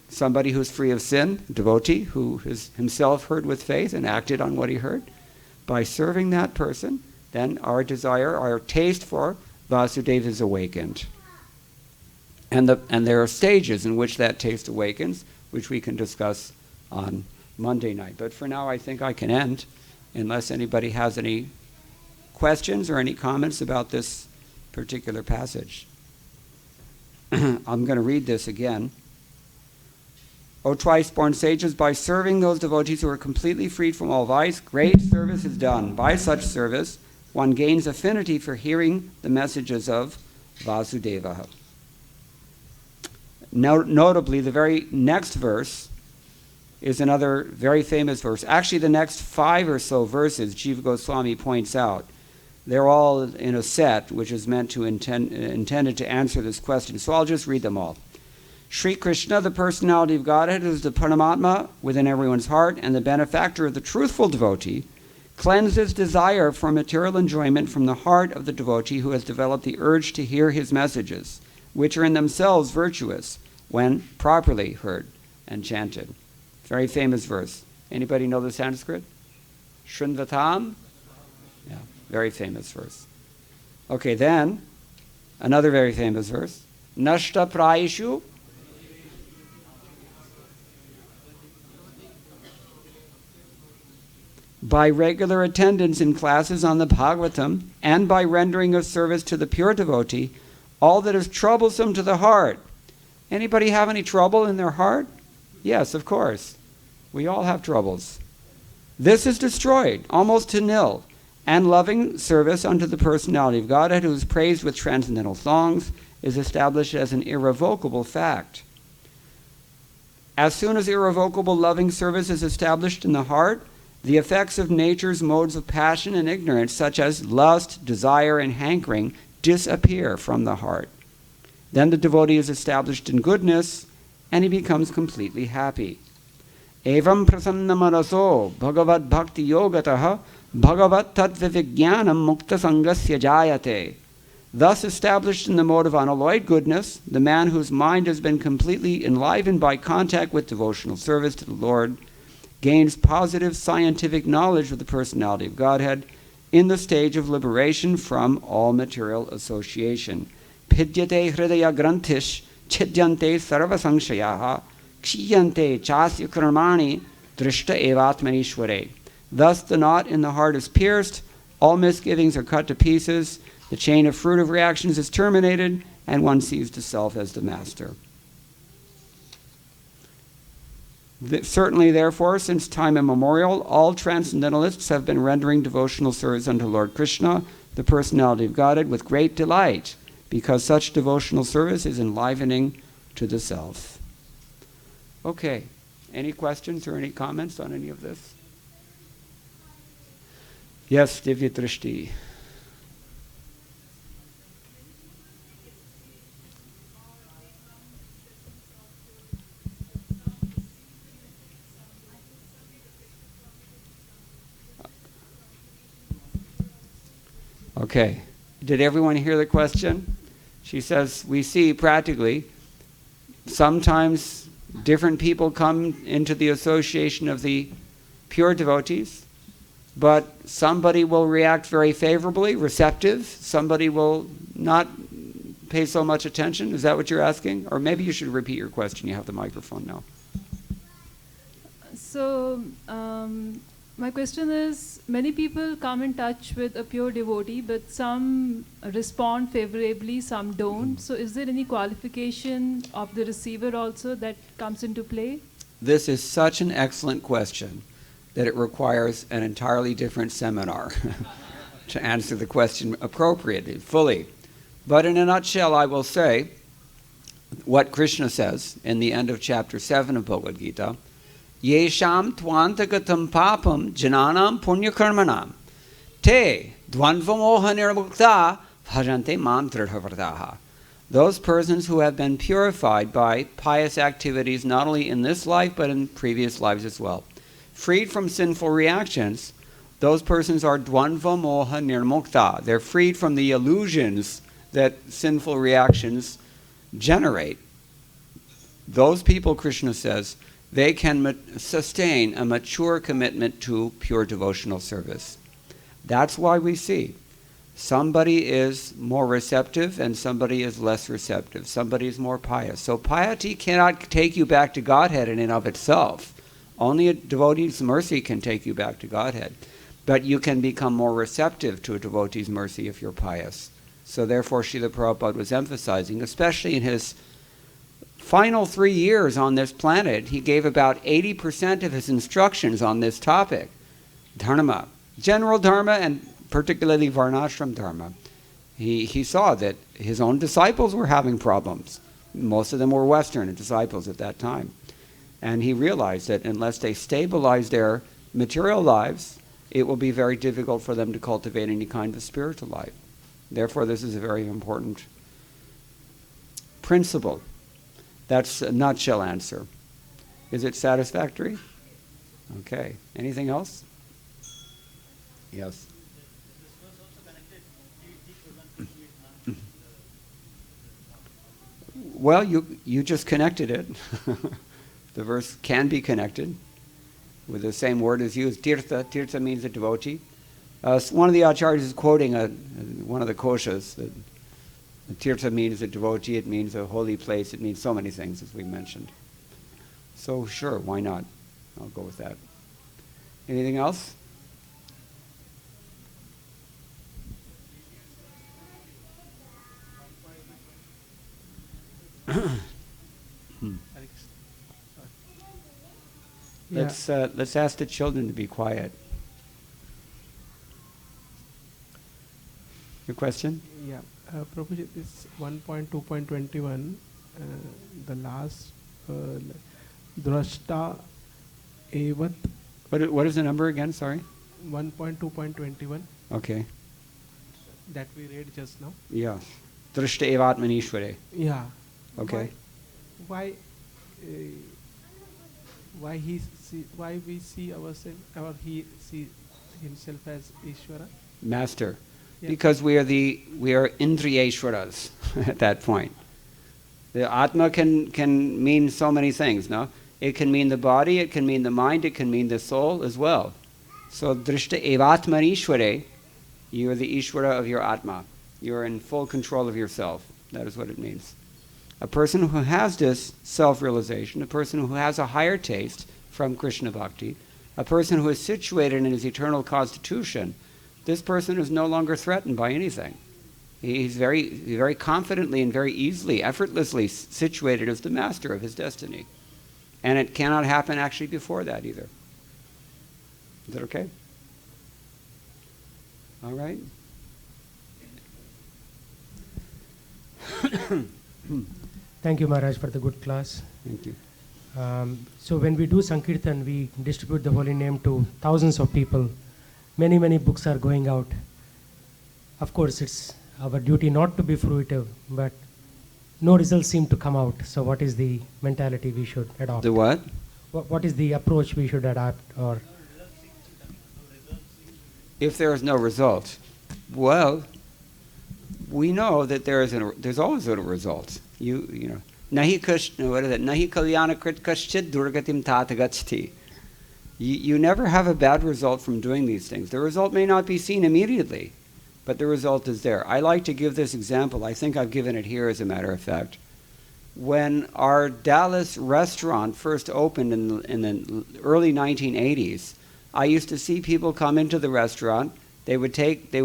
somebody who's free of sin, devotee, who has himself heard with faith and acted on what he heard. By serving that person, then our desire, our taste for Vasudeva is awakened. And there are stages in which that taste awakens, which we can discuss on Monday night. But for now, I think I can end, unless anybody has any questions or any comments about this particular passage. I'm going to read this again. O twice-born sages, by serving those devotees who are completely freed from all vice, great service is done. By such service, one gains affinity for hearing the messages of Vasudeva. Notably, the very next verse is another very famous verse. Actually, the next 5 or so verses, Jiva Goswami points out, they're all in a set, which is meant to intended to answer this question. So I'll just read them all. Sri Krishna, the personality of Godhead, is the Paramatma within everyone's heart, and the benefactor of the truthful devotee, cleanses desire for material enjoyment from the heart of the devotee who has developed the urge to hear his messages, which are in themselves virtuous when properly heard and chanted. Very famous verse. Anybody know the Sanskrit? Shrinvatam? Yeah, very famous verse. Okay, then, another very famous verse. Nashta prayishu. By regular attendance in classes on the Bhagavatam and by rendering of service to the pure devotee, all that is troublesome to the heart. Anybody have any trouble in their heart? Yes, of course. We all have troubles. This is destroyed, almost to nil, and loving service unto the personality of Godhead, who is praised with transcendental songs, is established as an irrevocable fact. As soon as irrevocable loving service is established in the heart, the effects of nature's modes of passion and ignorance, such as lust, desire, and hankering, disappear from the heart. Then the devotee is established in goodness, and he becomes completely happy. Evam prasanna manaso bhagavad bhakti yogataha bhagavat tatvivijnanam mukta sangasya jayate. Thus established in the mode of unalloyed goodness, the man whose mind has been completely enlivened by contact with devotional service to the Lord gains positive scientific knowledge of the personality of Godhead in the stage of liberation from all material association. Pidyate hridaya grantish chidyante sarva sangshayaha kshiyante chasya karmani drishta evatmanishware. Thus the knot in the heart is pierced, all misgivings are cut to pieces, the chain of fruit of reactions is terminated, and one sees the self as the master. Certainly, therefore, since time immemorial, all transcendentalists have been rendering devotional service unto Lord Krishna, the personality of Godhead, with great delight, because such devotional service is enlivening to the self. Okay, any questions or any comments on any of this? Yes, Divya Drishti. Okay, did everyone hear the question? She says, we see practically, sometimes different people come into the association of the pure devotees, but somebody will react very favorably, receptive, somebody will not pay so much attention. Is that what you're asking? Or maybe you should repeat your question. You have the microphone now. So, my question is, many people come in touch with a pure devotee, but some respond favorably, some don't. So is there any qualification of the receiver also that comes into play? This is such an excellent question. that it requires an entirely different seminar to answer the question appropriately, fully. But in a nutshell, I will say what Krishna says in the end of chapter 7 of Bhagavad Gita, Yesham tvantagatam papam jananam punyakarmanam te dvanvamoha nirmukta bhajante mam dridhavartaha. Those persons who have been purified by pious activities not only in this life but in previous lives as well, freed from sinful reactions, those persons are dvanva moha nirmukta. They're freed from the illusions that sinful reactions generate. Those people, Krishna says, they can sustain a mature commitment to pure devotional service. That's why we see somebody is more receptive and somebody is less receptive. Somebody is more pious. So piety cannot take you back to Godhead in and of itself. Only a devotee's mercy can take you back to Godhead. But you can become more receptive to a devotee's mercy if you're pious. So therefore, Srila Prabhupada was emphasizing, especially in his final 3 years on this planet, he gave about 80% of his instructions on this topic. Dharma, general dharma, and particularly varnashram dharma. He saw that his own disciples were having problems. Most of them were Western disciples at that time. And he realized that unless they stabilize their material lives, it will be very difficult for them to cultivate any kind of spiritual life. Therefore, this is a very important principle. That's a nutshell answer. Is it satisfactory? Okay. Anything else? Yes. Well, you just connected it. The verse can be connected with the same word as used. Tirtha. Tirtha means a devotee. One of the acharyas is quoting one of the koshas. That Tirtha means a devotee, it means a holy place, it means so many things, as we mentioned. So sure, why not? I'll go with that. Anything else? Let's ask the children to be quiet. Your question? Yeah, Prabhuji, this 1.2.21, the last drashta evat. What is the number again? Sorry. 1.2.21. Okay. That we read just now. Yeah. Drashta evat manishvare. Yeah. Okay. Why we see ourselves, or he see himself as Ishvara? Master. Yeah. Because we are Indriyeshwaras at that point. The Atma can mean so many things, no? It can mean the body, it can mean the mind, it can mean the soul as well. So Drishta evatman Ishware, you are the Ishwara of your Atma. You are in full control of yourself. That is what it means. A person who has this self-realization, a person who has a higher taste from Krishna Bhakti, a person who is situated in his eternal constitution, this person is no longer threatened by anything. He's very confidently and very easily, effortlessly situated as the master of his destiny. And it cannot happen actually before that either. Is that okay? All right. Thank you, Maharaj, for the good class. Thank you. So when we do Sankirtan, we distribute the holy name to thousands of people. Many, many books are going out. Of course, it's our duty not to be fruitive, but no results seem to come out. So what is the mentality we should adopt? The what? What is the approach we should adopt? Or if there is no result, well, we know that there's always a result. You know, nahi kalyana krit kaschid durgatim tatagachti. You never have a bad result from doing these things. The result may not be seen immediately, but the result is there. I like to give this example. I think I've given it here as a matter of fact. When our Dallas restaurant first opened in the early 1980s, I used to see people come into the restaurant. They would eat, they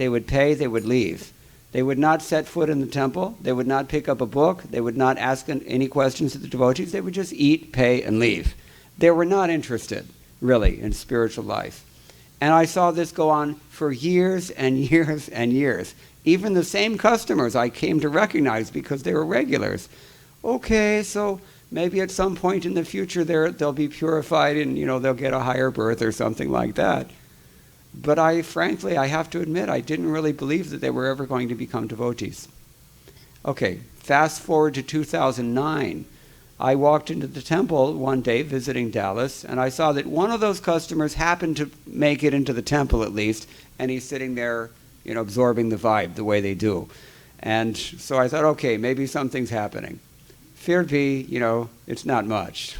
would pay, they would leave. They would not set foot in the temple. They would not pick up a book. They would not ask any questions to the devotees. They would just eat, pay, and leave. They were not interested. really, in spiritual life. And I saw this go on for years and years and years. Even the same customers I came to recognize because they were regulars. Okay, so maybe at some point in the future they'll be purified and they'll get a higher birth or something like that. But frankly, I have to admit, I didn't really believe that they were ever going to become devotees. Okay, fast forward to 2009. I walked into the temple one day visiting Dallas, and I saw that one of those customers happened to make it into the temple at least, and he's sitting there, absorbing the vibe the way they do. And so I thought, okay, maybe something's happening. Firpi, it's not much.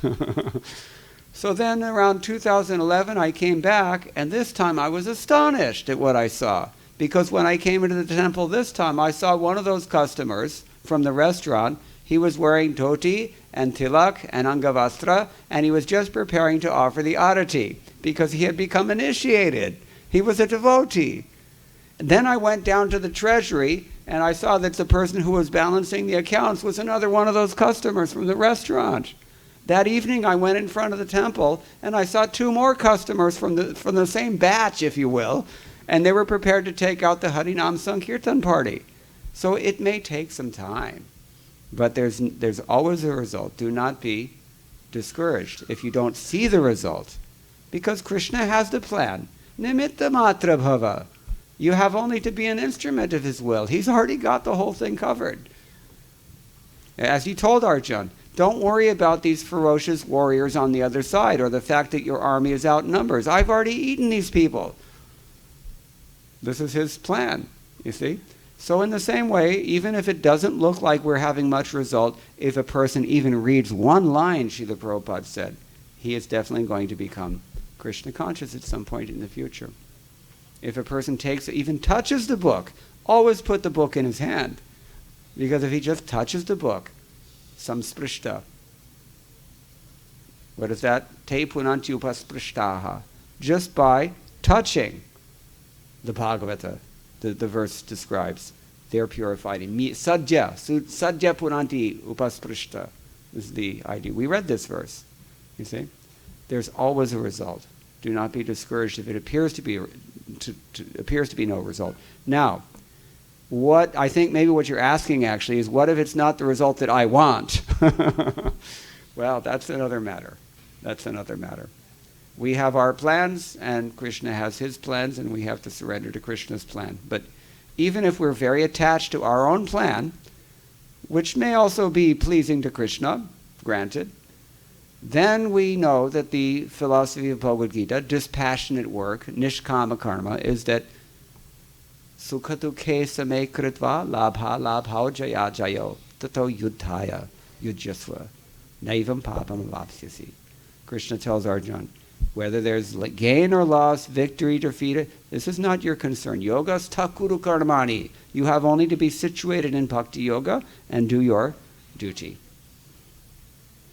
So then around 2011, I came back, and this time I was astonished at what I saw. Because when I came into the temple this time, I saw one of those customers from the restaurant. He was wearing dhoti and tilak and angavastra, and he was just preparing to offer the arati, because he had become initiated. He was a devotee. Then I went down to the treasury, and I saw that the person who was balancing the accounts was another one of those customers from the restaurant. That evening I went in front of the temple, and I saw two more customers from the same batch, if you will, and they were prepared to take out the Harinam Sankirtan party. So it may take some time, but there's always a result. Do not be discouraged if you don't see the result, because Krishna has the plan. Nimitta matra bhava. You have only to be an instrument of his will. He's already got the whole thing covered. As he told Arjuna, don't worry about these ferocious warriors on the other side or the fact that your army is outnumbered. I've already eaten these people. This is his plan, you see. So in the same way, even if it doesn't look like we're having much result, if a person even reads one line, Srila Prabhupada said, he is definitely going to become Krishna conscious at some point in the future. If a person even touches the book, always put the book in his hand. Because if he just touches the book, samsprishta. What is that? Te punanti upasprishtaha. Just by touching the Bhagavata, the verse describes, they're purified. Sadhya punanti upasprishta is the idea. We read this verse, you see. There's always a result. Do not be discouraged if it appears to be no result. Now, what I think maybe what you're asking actually is, what if it's not the result that I want? Well, that's another matter. That's another matter. We have our plans, and Krishna has his plans, and we have to surrender to Krishna's plan. But even if we're very attached to our own plan, which may also be pleasing to Krishna, granted, then we know that the philosophy of Bhagavad Gita, dispassionate work, nishkama karma, is that sukha-dukhe same kritva labha labhao jaya jayo tato yuddhaya yujyasva naivam papam vapsyasi. Krishna tells Arjuna, whether there's gain or loss, victory, defeat, this is not your concern. Yogas takuru karmani. You have only to be situated in bhakti yoga and do your duty.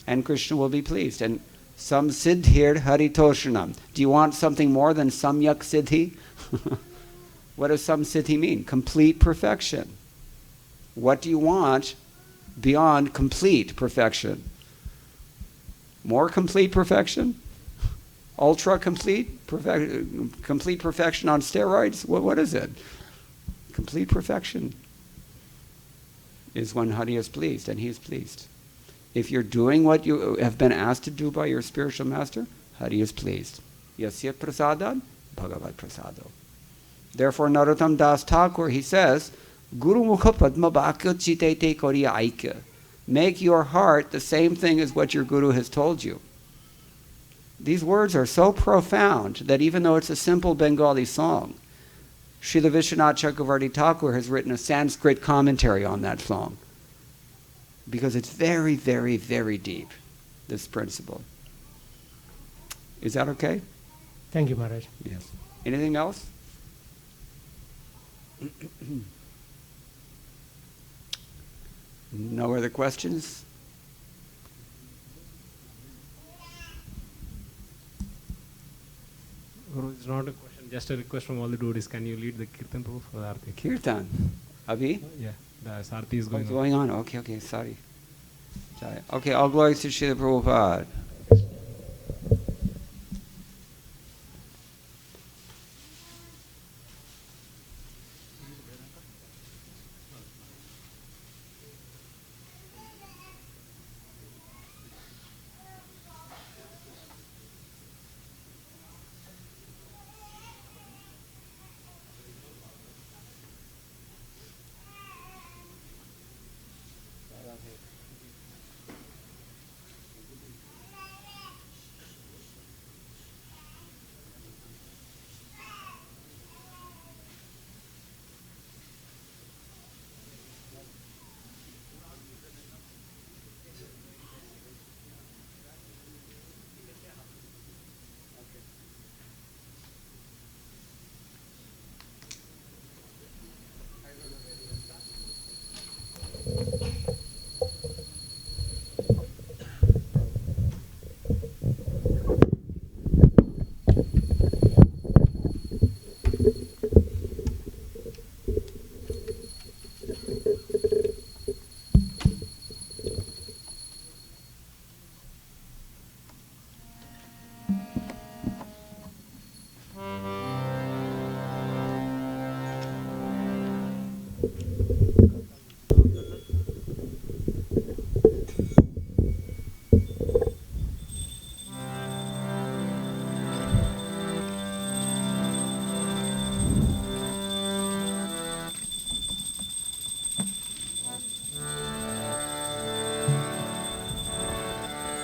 And Krishna will be pleased. And sam siddhir haritoshanam. Do you want something more than samyak siddhi? What does sam siddhi mean? Complete perfection. What do you want beyond complete perfection? More complete perfection? Ultra complete? Complete perfection on steroids? What is it? Complete perfection is when Hari is pleased, and he is pleased. If you're doing what you have been asked to do by your spiritual master, Hari is pleased. Yasya prasadad, bhagavad prasado. Therefore, Narottam Das Thakur, he says, Guru mukha padma bhakya chitete koriya aikya. Make your heart the same thing as what your Guru has told you. These words are so profound that even though it's a simple Bengali song, Srila Vishwanath Chakravarti Thakur has written a Sanskrit commentary on that song. Because it's very, very, very deep, this principle. Is that okay? Thank you, Maharaj. Yes. Anything else? No other questions? Guru, it's not a question, just a request from all the devotees. Can you lead the Kirtan Prabhu for the Aarti? Kirtan. Abhi? Yeah, the Aarti is going on. Going on. Okay, sorry. Okay, all glories to Srila Prabhupada.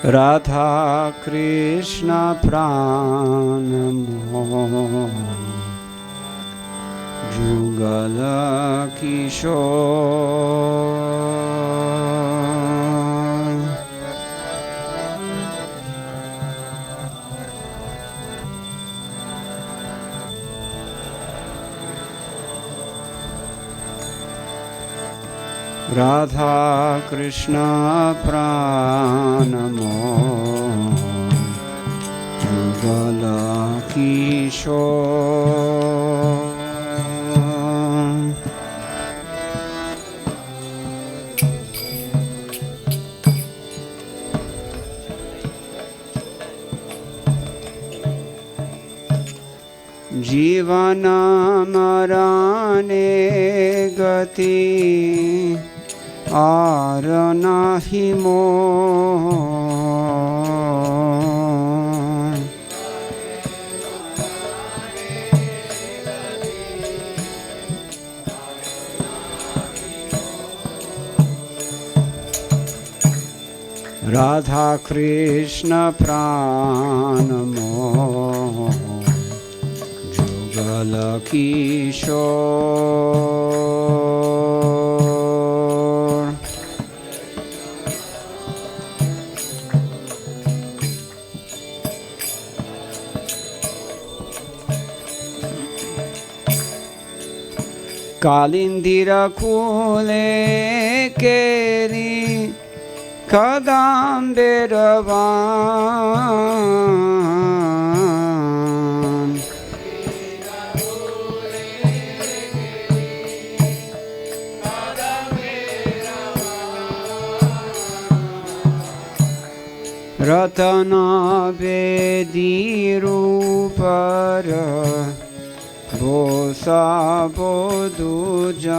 Radha Krishna Pranamo Jugala Kishore Radha Krishna Pranamo Jugala Kishore Jivana marane gati आर नाही मोह राधा कृष्ण प्राण मोह Jugal Kishore Kalindira kule keri kadamberavan Ratana vedirupara Bosa Bodujan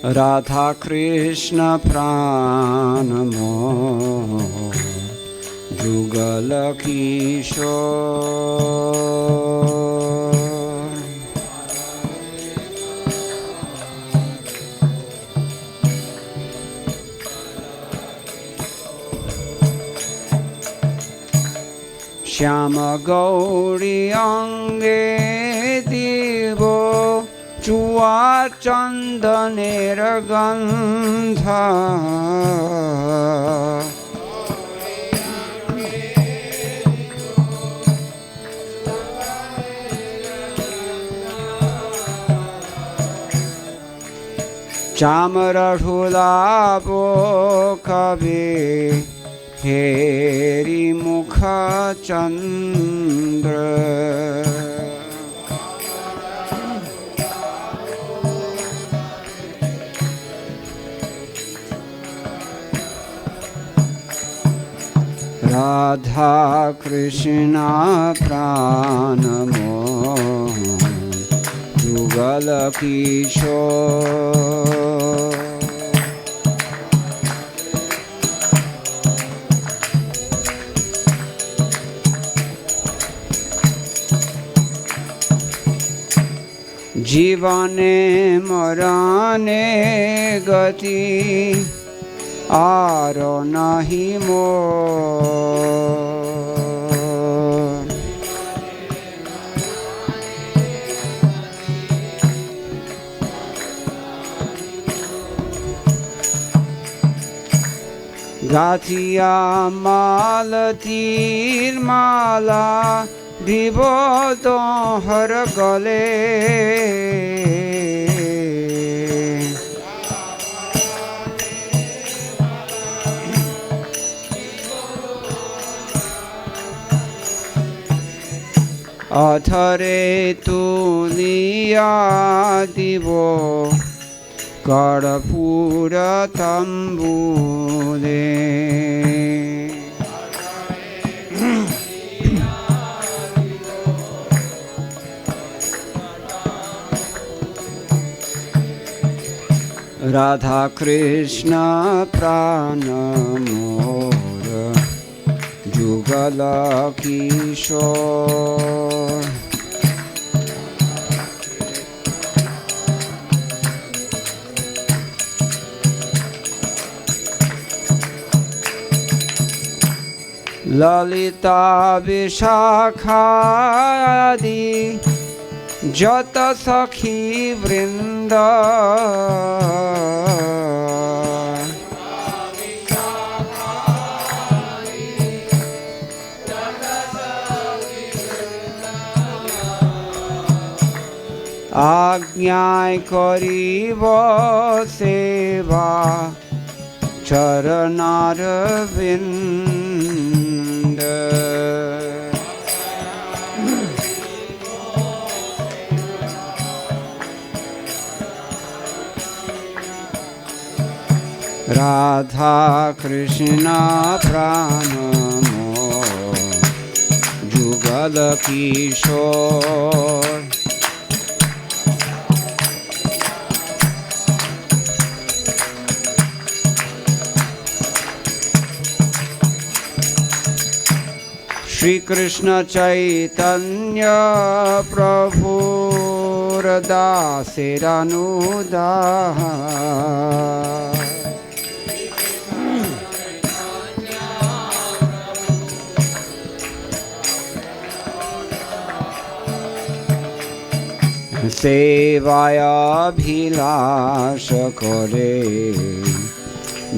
Radha Krishna Pranamo Jugala Kishore Shyama Gauri Ange Divo Chua Chandanera Gandha Chamara Dhulabo Kavi Heri Mukha Chandra Radha Krishna Pranamo Jugala Kishore जीवने मरने गति आरो नाही मोह গাথিয়া মালতীর মালা দিব তোহর গলে, অথরে তুলিয়া দিব কর্পূর তাম্বুলে। রাধা কৃষ্ণ প্রাণ মোর যুগল কিশোর, ললিতা বিশাখাদি যত সখী বৃন্দ, আজ্ঞায় করিব সেবা চরণার বিন্দ। রাধা কৃষ্ণ প্রাণ মোর যুগল কিশোর, श्री कृष्ण चैतन्य प्रभुर दासेरनुदास, सेवायाभिलाष करे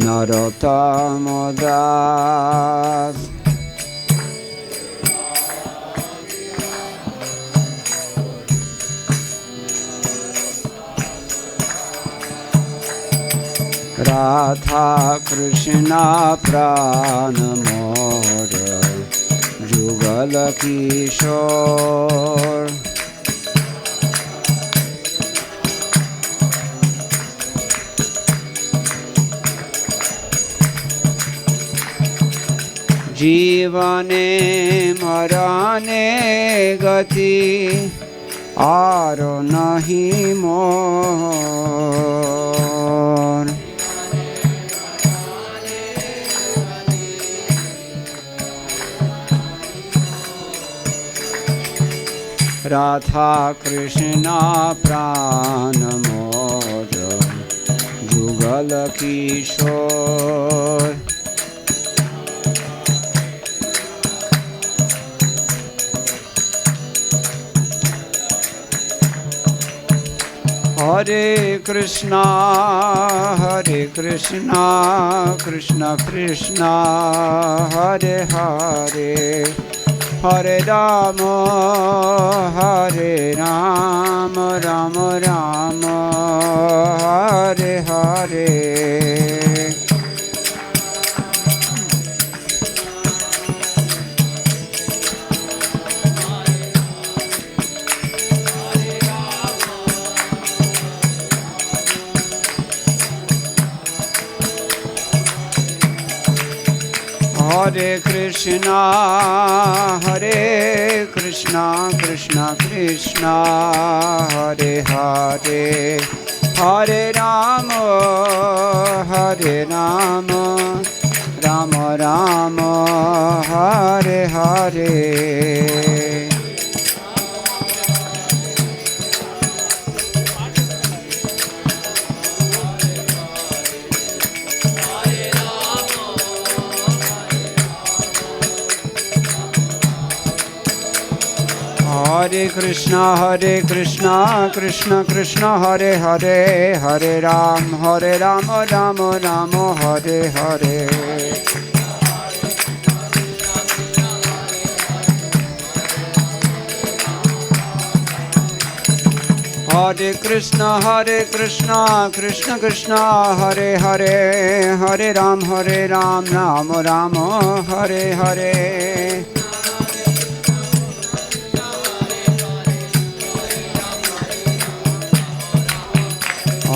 नरोत्तम दास। राधा कृष्ण प्राण मोर जुगल किशोर, जीवने मरणे गति आरो नहीं मोर, राधा कृष्ण प्राण मोर जुगल किशोर, हरे कृष्णा कृष्ण कृष्ण हरे हरे, हरे राम राम राम हरे हरे। हरे कृष्णा कृष्ण कृष्ण हरे हरे, हरे Ram Ram Ram Hare Hare. Krishna Krishna Krishna Hare Hare Hare Ram Ram Ram Hare Hare Hare Krishna Krishna Krishna Hare Hare Hare Ram Ram Ram Hare Hare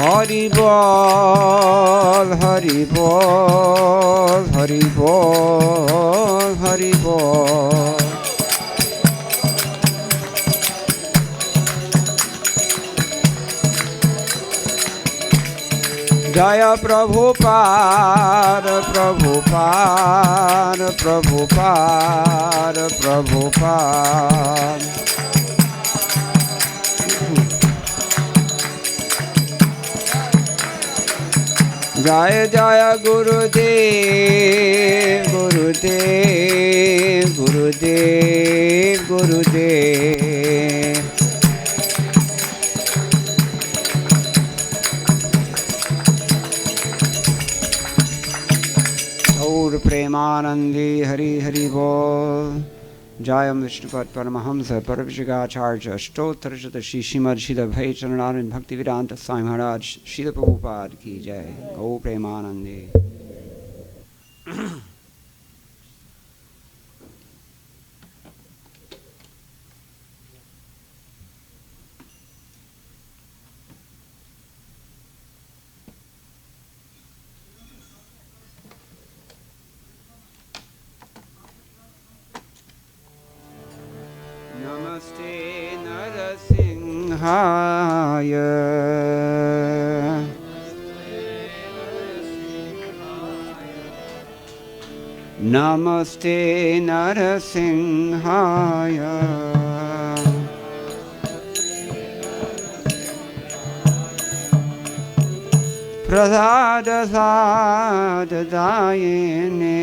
Hari Bol Hari Bol Hari Bol Hari Bol Jaya Prabhupada Prabhupada Prabhupada Prabhupada Jaya Jaya Gurudev Gurudev Gurudev Gurudev Gaur Premanandi Hari Hari Bol Jayam Vishnupad Paramahamsa Paravijagacharya Ashtottara Shri Srimad Srila Bhai Charanarvind Bhaktivedanta Swami Maharaj Srila Prabhupada Ki Jai Gaur Premanandi Namaste Narasimhaya Namaste Narasimhaya Pradada Sadadayane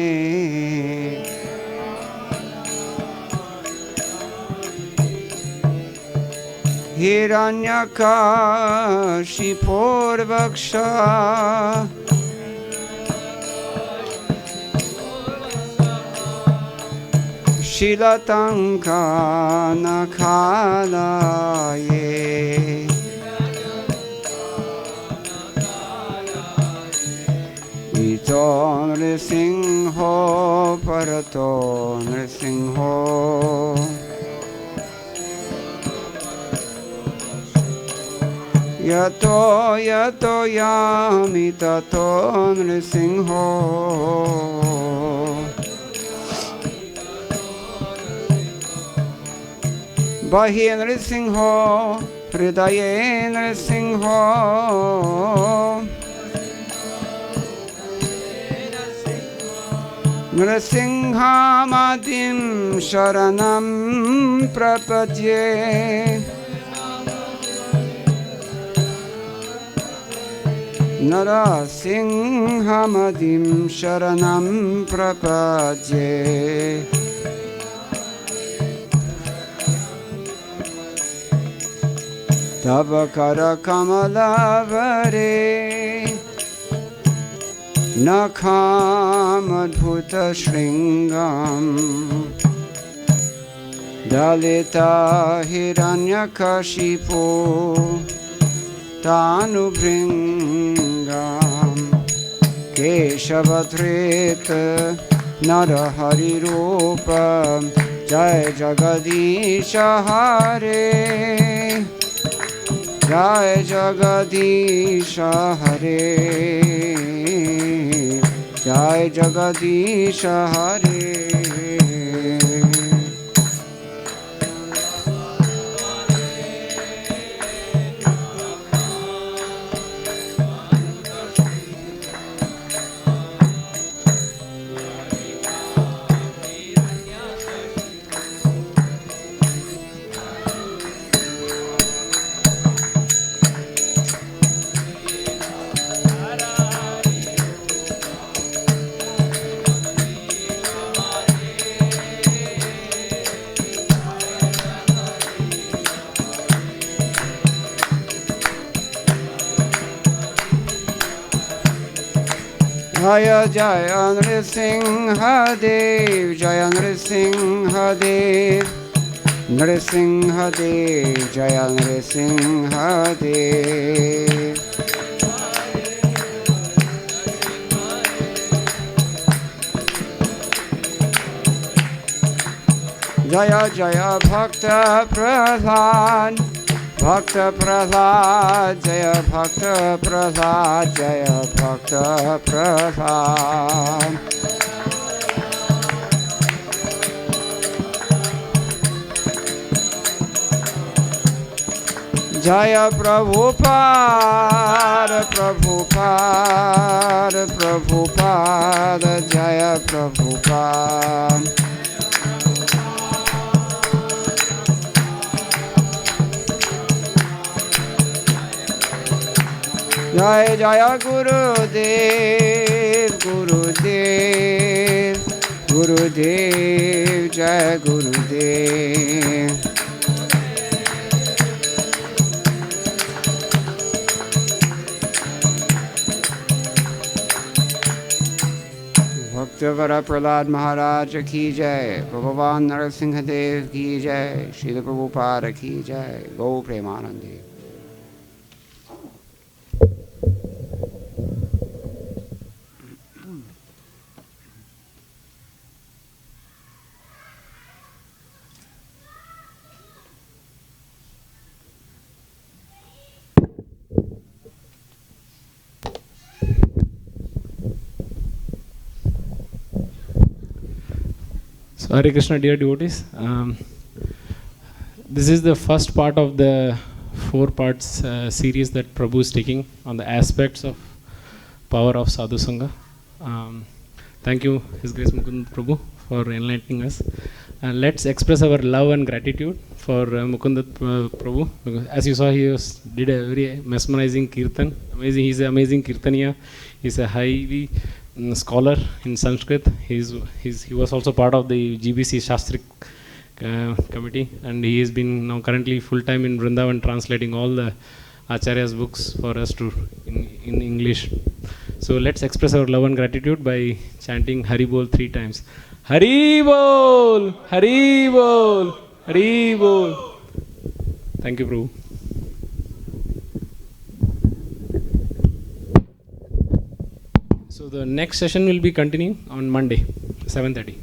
Hiranyakashipurvaksha Shilatanka Nakhalaye Ito Nrisingho Parato Nrisingho Yato yato yami tato nrisingho Bahi nrisingho Hridaye nrisingho Nrisinghamadim sharanam prapadye Narasinghamadim sharanam prapadye Tavakara kamalavare Nakhamadbhuta shringam Dalita hiranyakashipu Tanubhringam Keshavadrit Narahari Rupa Jai Jagadisha Hare Jai Jagadisha Hare Jai Jagadisha Hare Jaya Jaya Nrsimha Dev, Jaya Nrsimha Dev, Nrsimha Dev, Jaya Nrsimha Dev. Jaya Jaya Bhakta Pradhan, Bhakta Pradhan, Jaya Bhakta Pradhan, Jaya Bhakta Pradhan. Jaya Prabhupada, Prabhupada, Prabhupada, Jaya Prabhupada. Jaya Jaya Gurudev, Gurudev, Gurudev, Jaya Gurudev. Bhaktivara Prahlad Maharaj ki jai, Bhagavan Narasimha Dev ki jai, Srila Prabhupada ki jai, Go Premanandi. So Hare Krishna, dear devotees. This is the first part of the 4 parts series that Prabhu is taking on the aspects of power of Sadhu-Sanga. Thank you, His Grace Mukunda Prabhu, for enlightening us. Let's express our love and gratitude for Mukunda Prabhu. Because as you saw, he did a very mesmerizing kirtan. Amazing. He's an amazing kirtaniya. He's a highly scholar in Sanskrit. He was also part of the GBC Shastrik committee, and he has been now currently full-time in Vrindavan translating all the Acharya's books for us to in English. So let's express our love and gratitude by chanting Hari Bol 3 times. Hari Bol! Hari Bol! Hari Bol! Thank you, Prabhu. So the next session will be continuing on Monday, 7:30.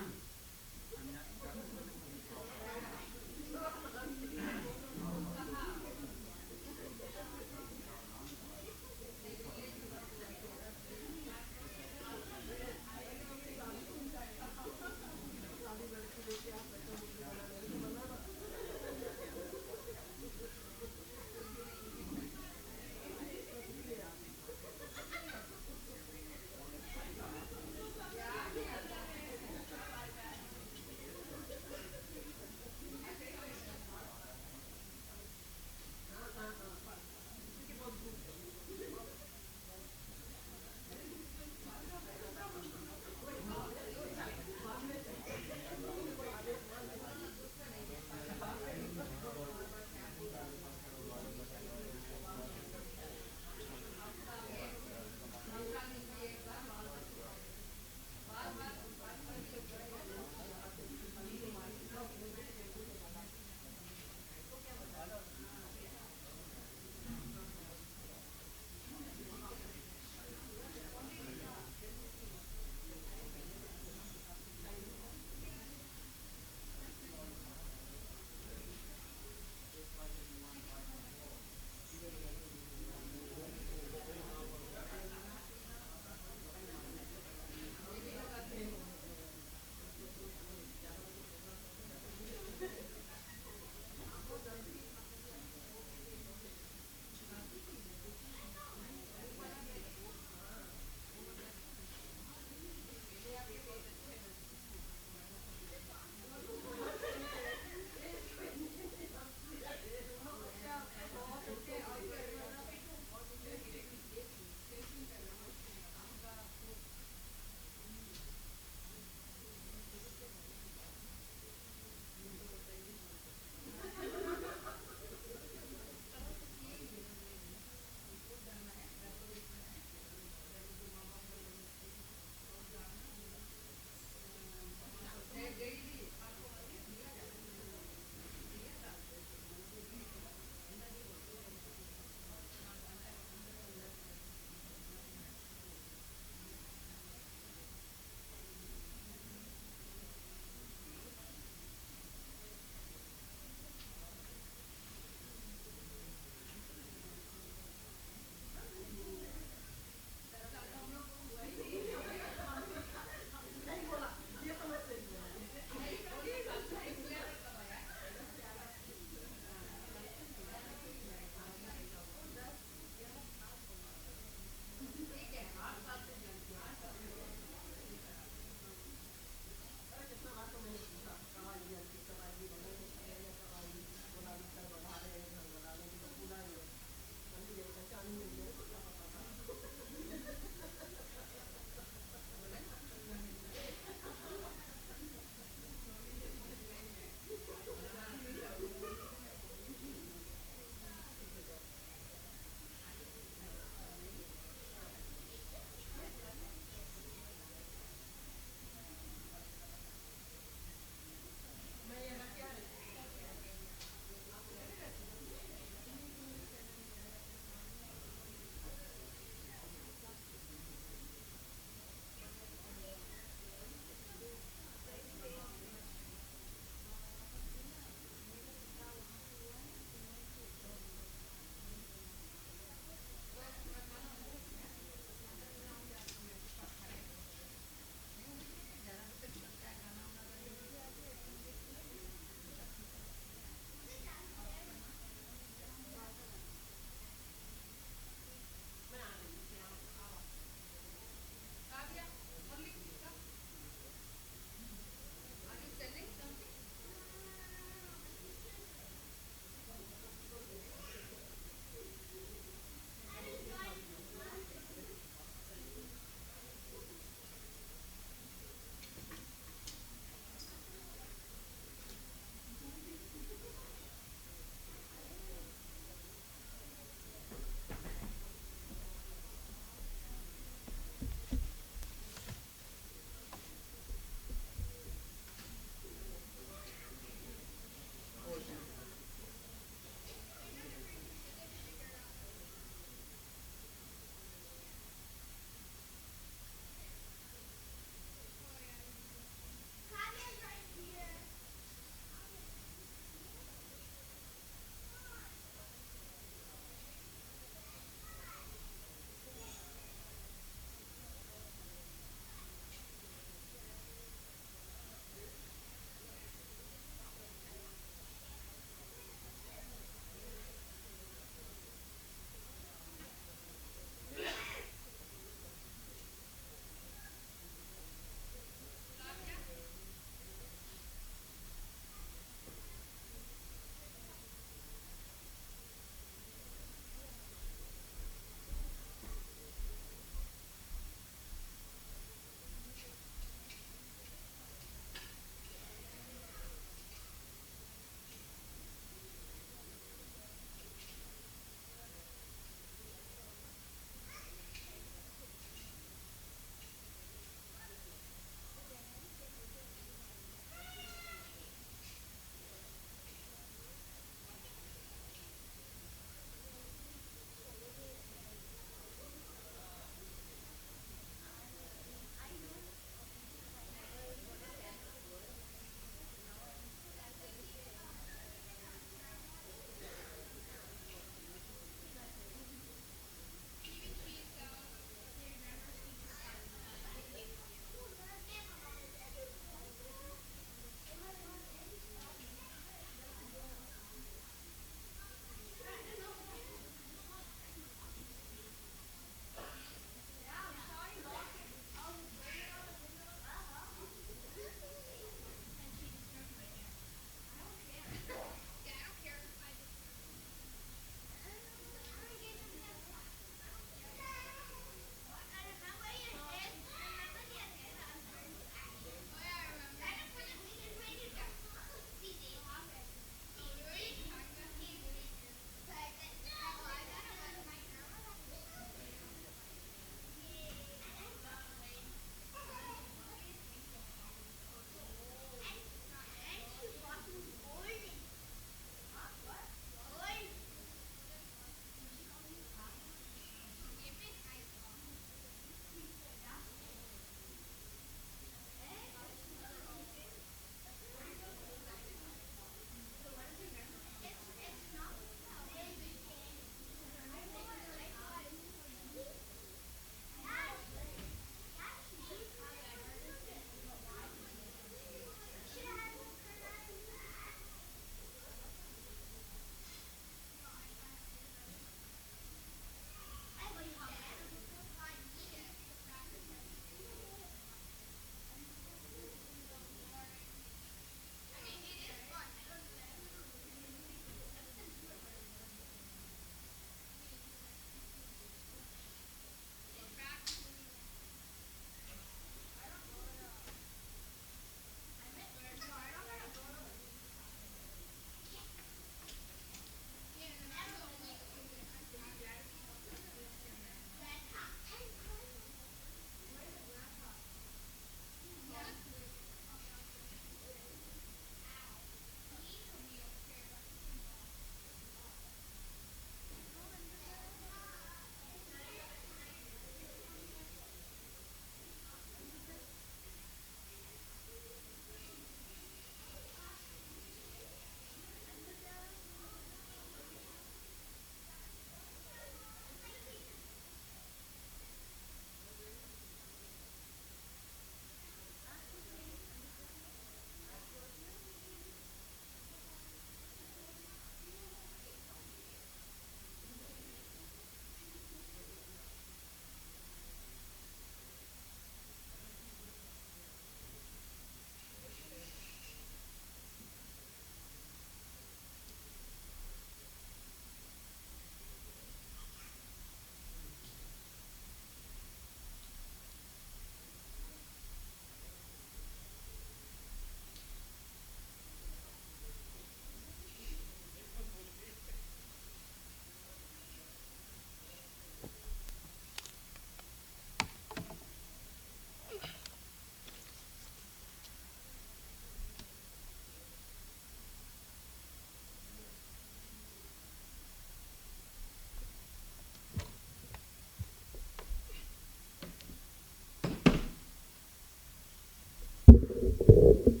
Prabhu.